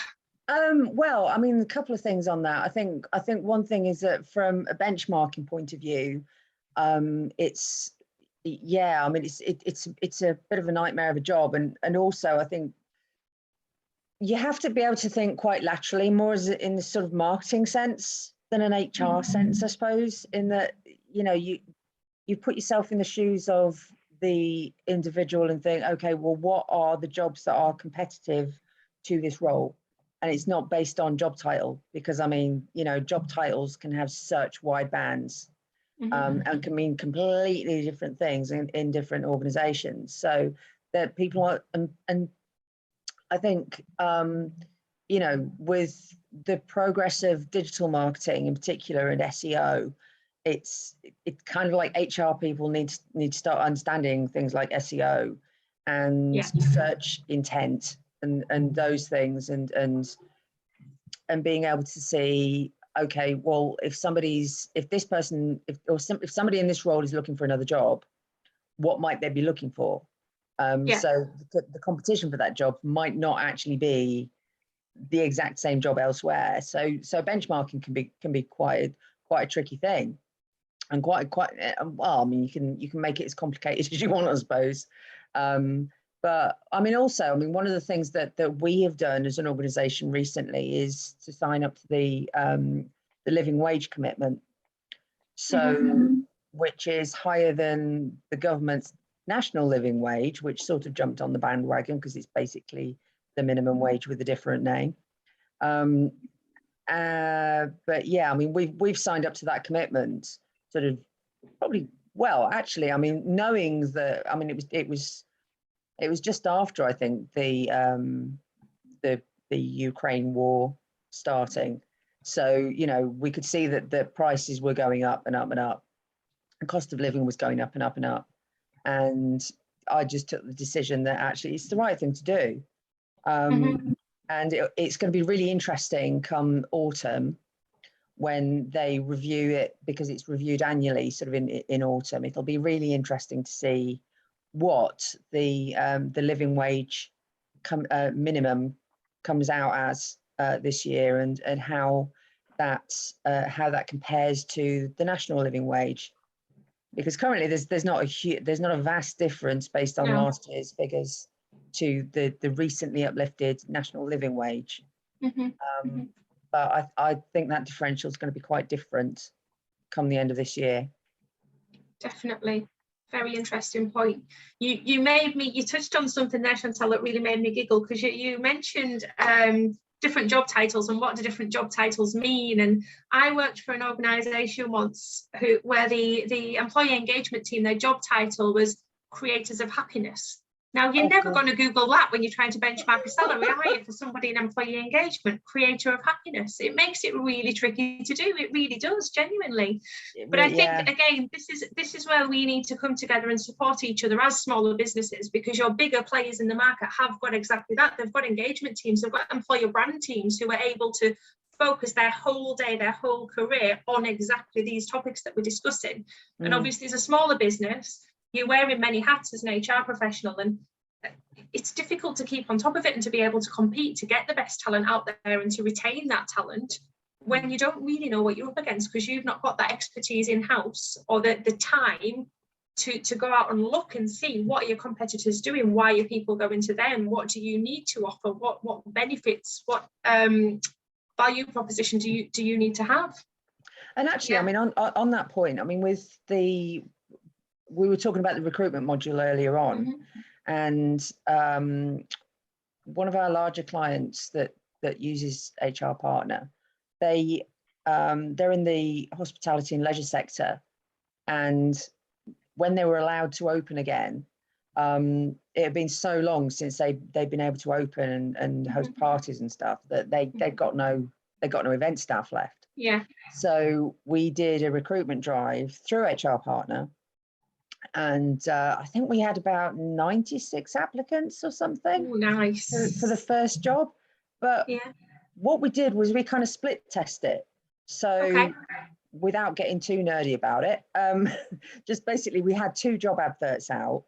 E: Well, I mean, a couple of things on that. I think one thing is that from a benchmarking point of view, it's a bit of a nightmare of a job, and also I think you have to be able to think quite laterally, more as in the sort of marketing sense than an HR sense, I suppose, in that, you know, you put yourself in the shoes of the individual and think, okay, well, what are the jobs that are competitive to this role? And it's not based on job title, because I mean, you know, job titles can have such wide bands and can mean completely different things in different organizations. So that people are, and I think, you know, with the progress of digital marketing in particular and SEO, it's kind of like HR people need to start understanding things like SEO and search intent and those things, and being able to see, okay, well, if somebody in this role is looking for another job, what might they be looking for? So the competition for that job might not actually be the exact same job elsewhere. So benchmarking can be quite a tricky thing, and quite well, I mean, you can make it as complicated as you want, I suppose. But I mean, also, one of the things that we have done as an organisation recently is to sign up to the living wage commitment, so which is higher than the government's national living wage, which sort of jumped on the bandwagon because it's basically the minimum wage with a different name. But yeah, I mean, we've signed up to that commitment sort of probably, well, actually, I mean, knowing that, I mean, it was just after, I think, the Ukraine war starting. So, you know, we could see that the prices were going up and up and up. The cost of living was going up and up and up. And I just took the decision that actually it's the right thing to do. And it's going to be really interesting come autumn when they review it, because it's reviewed annually, sort of in autumn. It'll be really interesting to see what the living wage minimum comes out as this year, and how that compares to the national living wage, because currently there's not a vast difference based on last year's figures to the recently uplifted national living wage. But I think that differential is going to be quite different come the end of this year.
B: Definitely. very interesting point. You touched on something there, Chantal, that really made me giggle, because you mentioned different job titles and what do different job titles mean. And I worked for an organisation once where the employee engagement team, their job title was creators of happiness. Now, you're never going to Google that when you're trying to benchmark a salary, are you, for somebody in employee engagement, creator of happiness? It makes it really tricky to do. It really does, genuinely. But I think, again, this is where we need to come together and support each other as smaller businesses, because your bigger players in the market have got exactly that. They've got engagement teams, they've got employer brand teams who are able to focus their whole day, their whole career on exactly these topics that we're discussing. And obviously, as a smaller business, you're wearing many hats as an HR professional, and it's difficult to keep on top of it and to be able to compete, to get the best talent out there and to retain that talent when you don't really know what you're up against, because you've not got that expertise in-house or the time to go out and look and see what are your competitors doing, why are people going to them, what do you need to offer, what benefits, what value proposition do you need to have.
E: And actually, I mean, on that point, I mean, we were talking about the recruitment module earlier on, and one of our larger clients that uses HR Partner, they're in the hospitality and leisure sector, and when they were allowed to open again, it had been so long since they'd been able to open and host parties and stuff that they got no event staff left.
B: Yeah.
E: So we did a recruitment drive through HR Partner. And I think we had about 96 applicants or something.
B: Ooh, nice.
E: For the first job. But what we did was we kind of split test it. So without getting too nerdy about it, just basically we had 2 job adverts out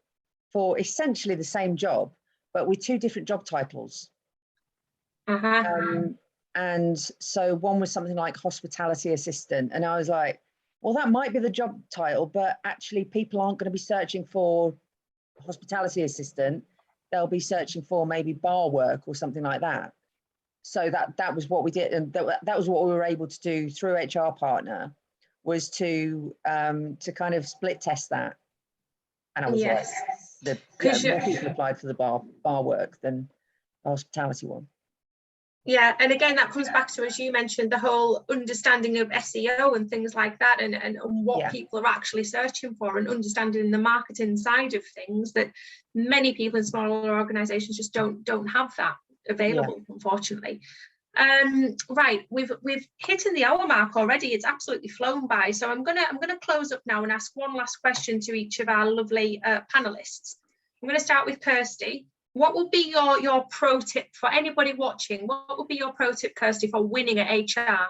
E: for essentially the same job, but with 2 different job titles. And so one was something like hospitality assistant. And I was like, well, that might be the job title, but actually people aren't going to be searching for hospitality assistant. They'll be searching for maybe bar work or something like that. So that was what we did. And that was what we were able to do through HR Partner, was to kind of split test that. And I was like, more people applied for the bar work than the hospitality one.
B: Yeah, and again, that comes back to, as you mentioned, the whole understanding of SEO and things like that, and what people are actually searching for, and understanding the marketing side of things that many people in smaller organisations just don't have that available, unfortunately. Right, we've hit in the hour mark already. It's absolutely flown by. So I'm gonna close up now and ask one last question to each of our lovely panelists. I'm going to start with Kirsty. What would be your pro tip for anybody watching? What would be your pro tip, Kirsty, for winning at HR?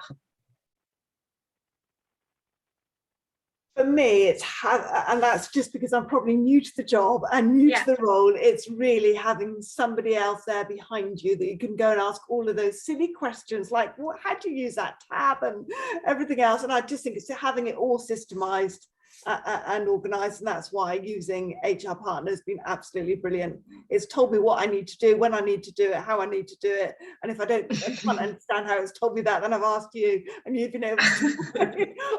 C: For me, and that's just because I'm probably new to the job and new to the role, it's really having somebody else there behind you that you can go and ask all of those silly questions like, how do you use that tab and everything else? And I just think it's having it all systemized and organized, and that's why using HR Partner has been absolutely brilliant. It's told me what I need to do, when I need to do it, how I need to do it, and if I can't understand how it's told me that, then I've asked you, and you've been able to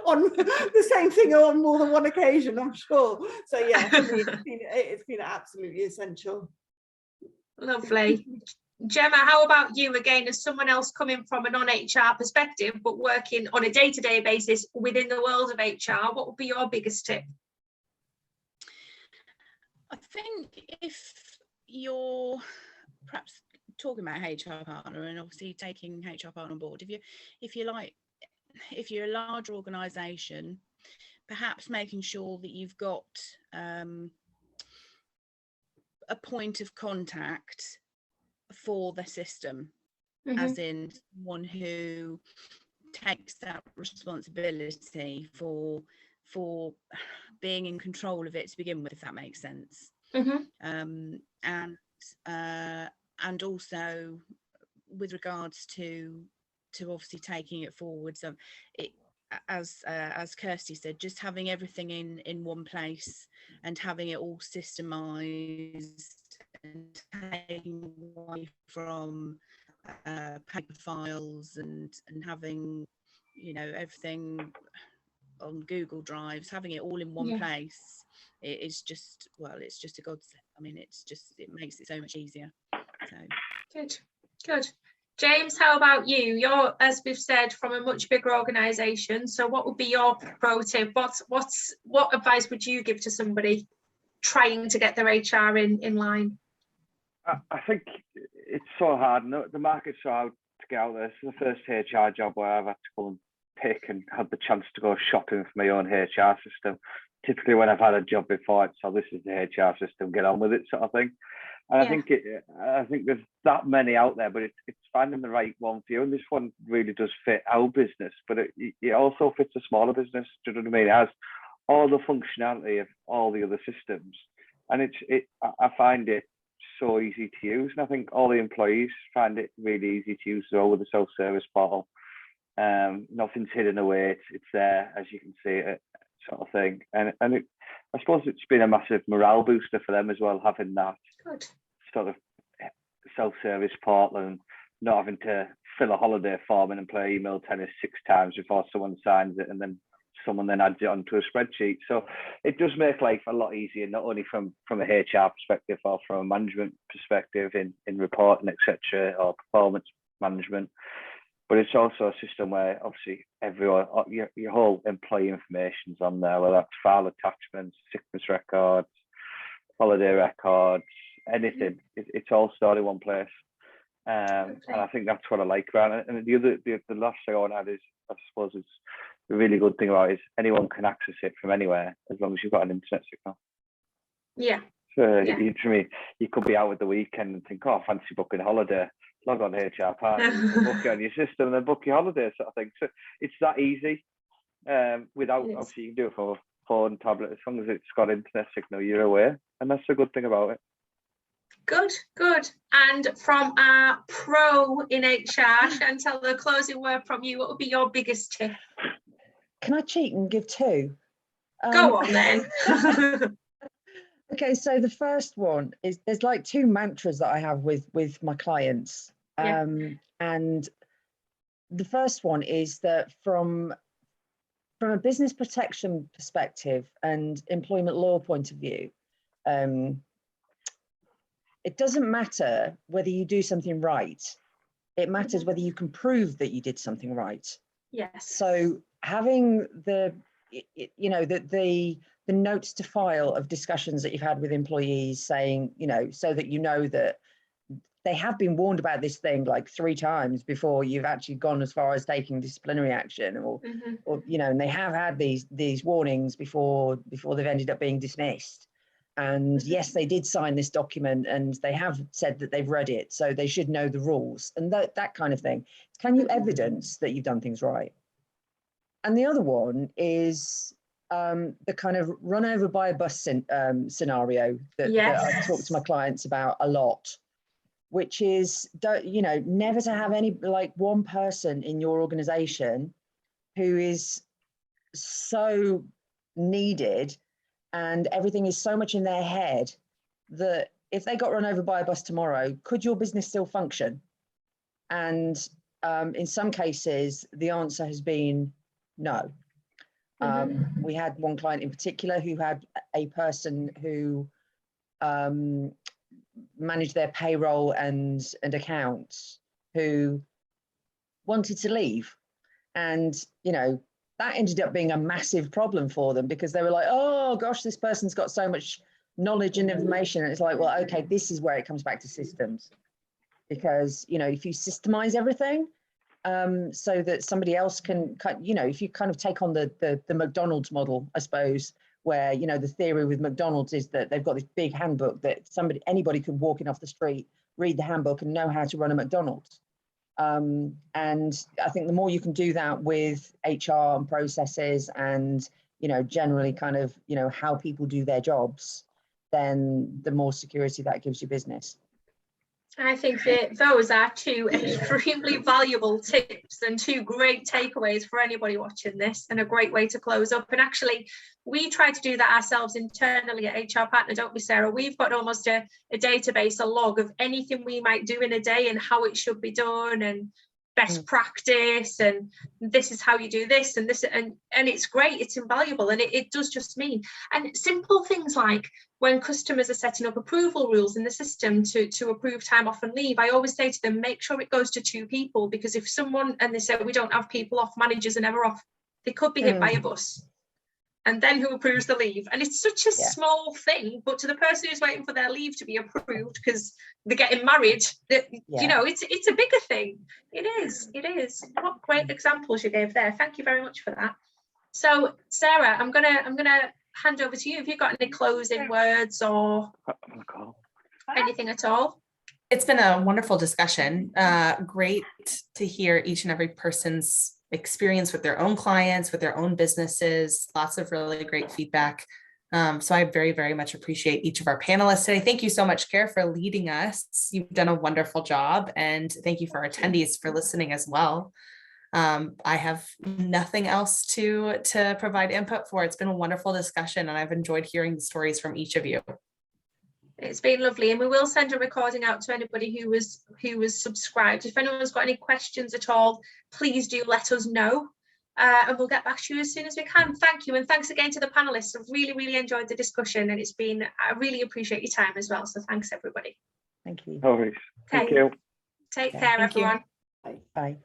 C: on the same thing on more than one occasion, I'm sure. So yeah, for me, it's been absolutely essential.
B: Lovely. Gemma, how about you, again, as someone else coming from a non-HR perspective, but working on a day-to-day basis within the world of HR, what would be your biggest tip?
D: I think if you're perhaps talking about HR Partner and obviously taking HR Partner on board, if you're a larger organisation, perhaps making sure that you've got a point of contact for the system, as in one who takes that responsibility for being in control of it to begin with, if that makes sense. And also with regards to obviously taking it forward, so it, as Kirsty said, just having everything in one place and having it all systemized and taking away from paper files and having, you know, everything on Google Drives, having it all in one
B: Yeah.
D: place, it is just, well, it's just a godsend. I mean, it makes it so much easier. So
B: Good. James, how about you? You're, as we've said, from a much bigger organisation. So what would be your pro tip? What advice would you give to somebody trying to get their HR in line?
F: I think it's so hard. No, the market's so hard to get out there. This is the first HR job where I've had to go and pick and had the chance to go shopping for my own HR system. Typically, when I've had a job before, it's this is the HR system, get on with it, sort of thing. And I think there's that many out there, but it's finding the right one for you. And this one really does fit our business, but it also fits a smaller business. Do you know what I mean? It has all the functionality of all the other systems, and I find it so easy to use, and I think all the employees find it really easy to use as well with the self-service portal. Nothing's hidden away; it's there as you can see it, sort of thing. And I suppose it's been a massive morale booster for them as well, having that sort of self-service portal and not having to fill a holiday form and play email tennis 6 times before someone signs it, and then someone then adds it onto a spreadsheet. So it does make life a lot easier, not only from a HR perspective or from a management perspective in reporting, etc., or performance management, but it's also a system where obviously everyone, your whole employee information is on there, whether that's file attachments, sickness records, holiday records, anything. It's all stored in one place. And I think that's what I like about it. And the last thing I want to add is, I suppose it's the really good thing about it is anyone can access it from anywhere as long as you've got an internet signal.
B: Yeah.
F: So you could be out at the weekend and think, oh, fancy booking a holiday. Log on HR Partners, book it on your system, and then book your holiday, sort of thing. So it's that easy. Without obviously you can do it for a phone, tablet, as long as it's got internet signal, you're away, and that's the good thing about it.
B: Good. And from our pro in HR, Chantal, the closing word from you, what would be your biggest tip?
E: Can I cheat and give 2?
B: Go on then.
E: Okay, so the first one is, there's like 2 mantras that I have with my clients. And the first one is that from a business protection perspective and employment law point of view, it doesn't matter whether you do something right. It matters whether you can prove that you did something right.
B: Yes.
E: So having the notes to file of discussions that you've had with employees, saying, so that you know that they have been warned about this thing like 3 times before you've actually gone as far as taking disciplinary action, or and they have had these warnings before they've ended up being dismissed. And yes, they did sign this document and they have said that they've read it, so they should know the rules and that kind of thing. Can you evidence that you've done things right? And the other one is the kind of run over by a bus scenario that I talk to my clients about a lot, which is, never to have one person in your organization who is so needed and everything is so much in their head that if they got run over by a bus tomorrow, could your business still function? And in some cases, the answer has been no. We had one client in particular who had a person who managed their payroll and accounts who wanted to leave. And, that ended up being a massive problem for them, because they were like, oh gosh, this person's got so much knowledge and information. And it's like, well, okay, this is where it comes back to systems. Because, if you systemize everything, so that somebody else can, if you kind of take on the McDonald's model, I suppose, where, the theory with McDonald's is that they've got this big handbook that anybody could walk in off the street, read the handbook and know how to run a McDonald's. And I think the more you can do that with HR and processes and, generally kind of, how people do their jobs, then the more security that gives your business.
B: I think that those are 2 extremely valuable tips and 2 great takeaways for anybody watching this, and a great way to close up. And actually, we try to do that ourselves internally at HR Partner, don't we, Sarah? We've got almost a database, a log of anything we might do in a day and how it should be done, and best practice, and this is how you do this, and this, and it's great, it's invaluable, and it does just mean, and simple things like when customers are setting up approval rules in the system to approve time off and leave, I always say to them, make sure it goes to 2 people, because if someone, and they say we don't have people off, managers are never off, they could be hit by a bus. And then who approves the leave? And it's such a small thing, but to the person who's waiting for their leave to be approved because they're getting married, that you know, it's a bigger thing. It is. What great examples you gave there. Thank you very much for that. So Sarah, I'm gonna hand over to you. Have you got any closing words or anything at all?
A: It's been a wonderful discussion. Great to hear each and every person's experience with their own clients, with their own businesses. Lots of really great feedback. So I very, very much appreciate each of our panelists today. Thank you so much, Cara, for leading us. You've done a wonderful job, and thank you for our attendees for listening as well. I have nothing else to provide input for. It's been a wonderful discussion, and I've enjoyed hearing the stories from each of you.
B: It's been lovely, and we will send a recording out to anybody who was subscribed. If anyone's got any questions at all, please do let us know, and we'll get back to you as soon as we can. Thank you, and thanks again to the panelists. I've really enjoyed the discussion, and I really appreciate your time as well. So thanks everybody.
E: Thank you.
F: Always. Thank you.
B: Take care, everyone.
E: Bye.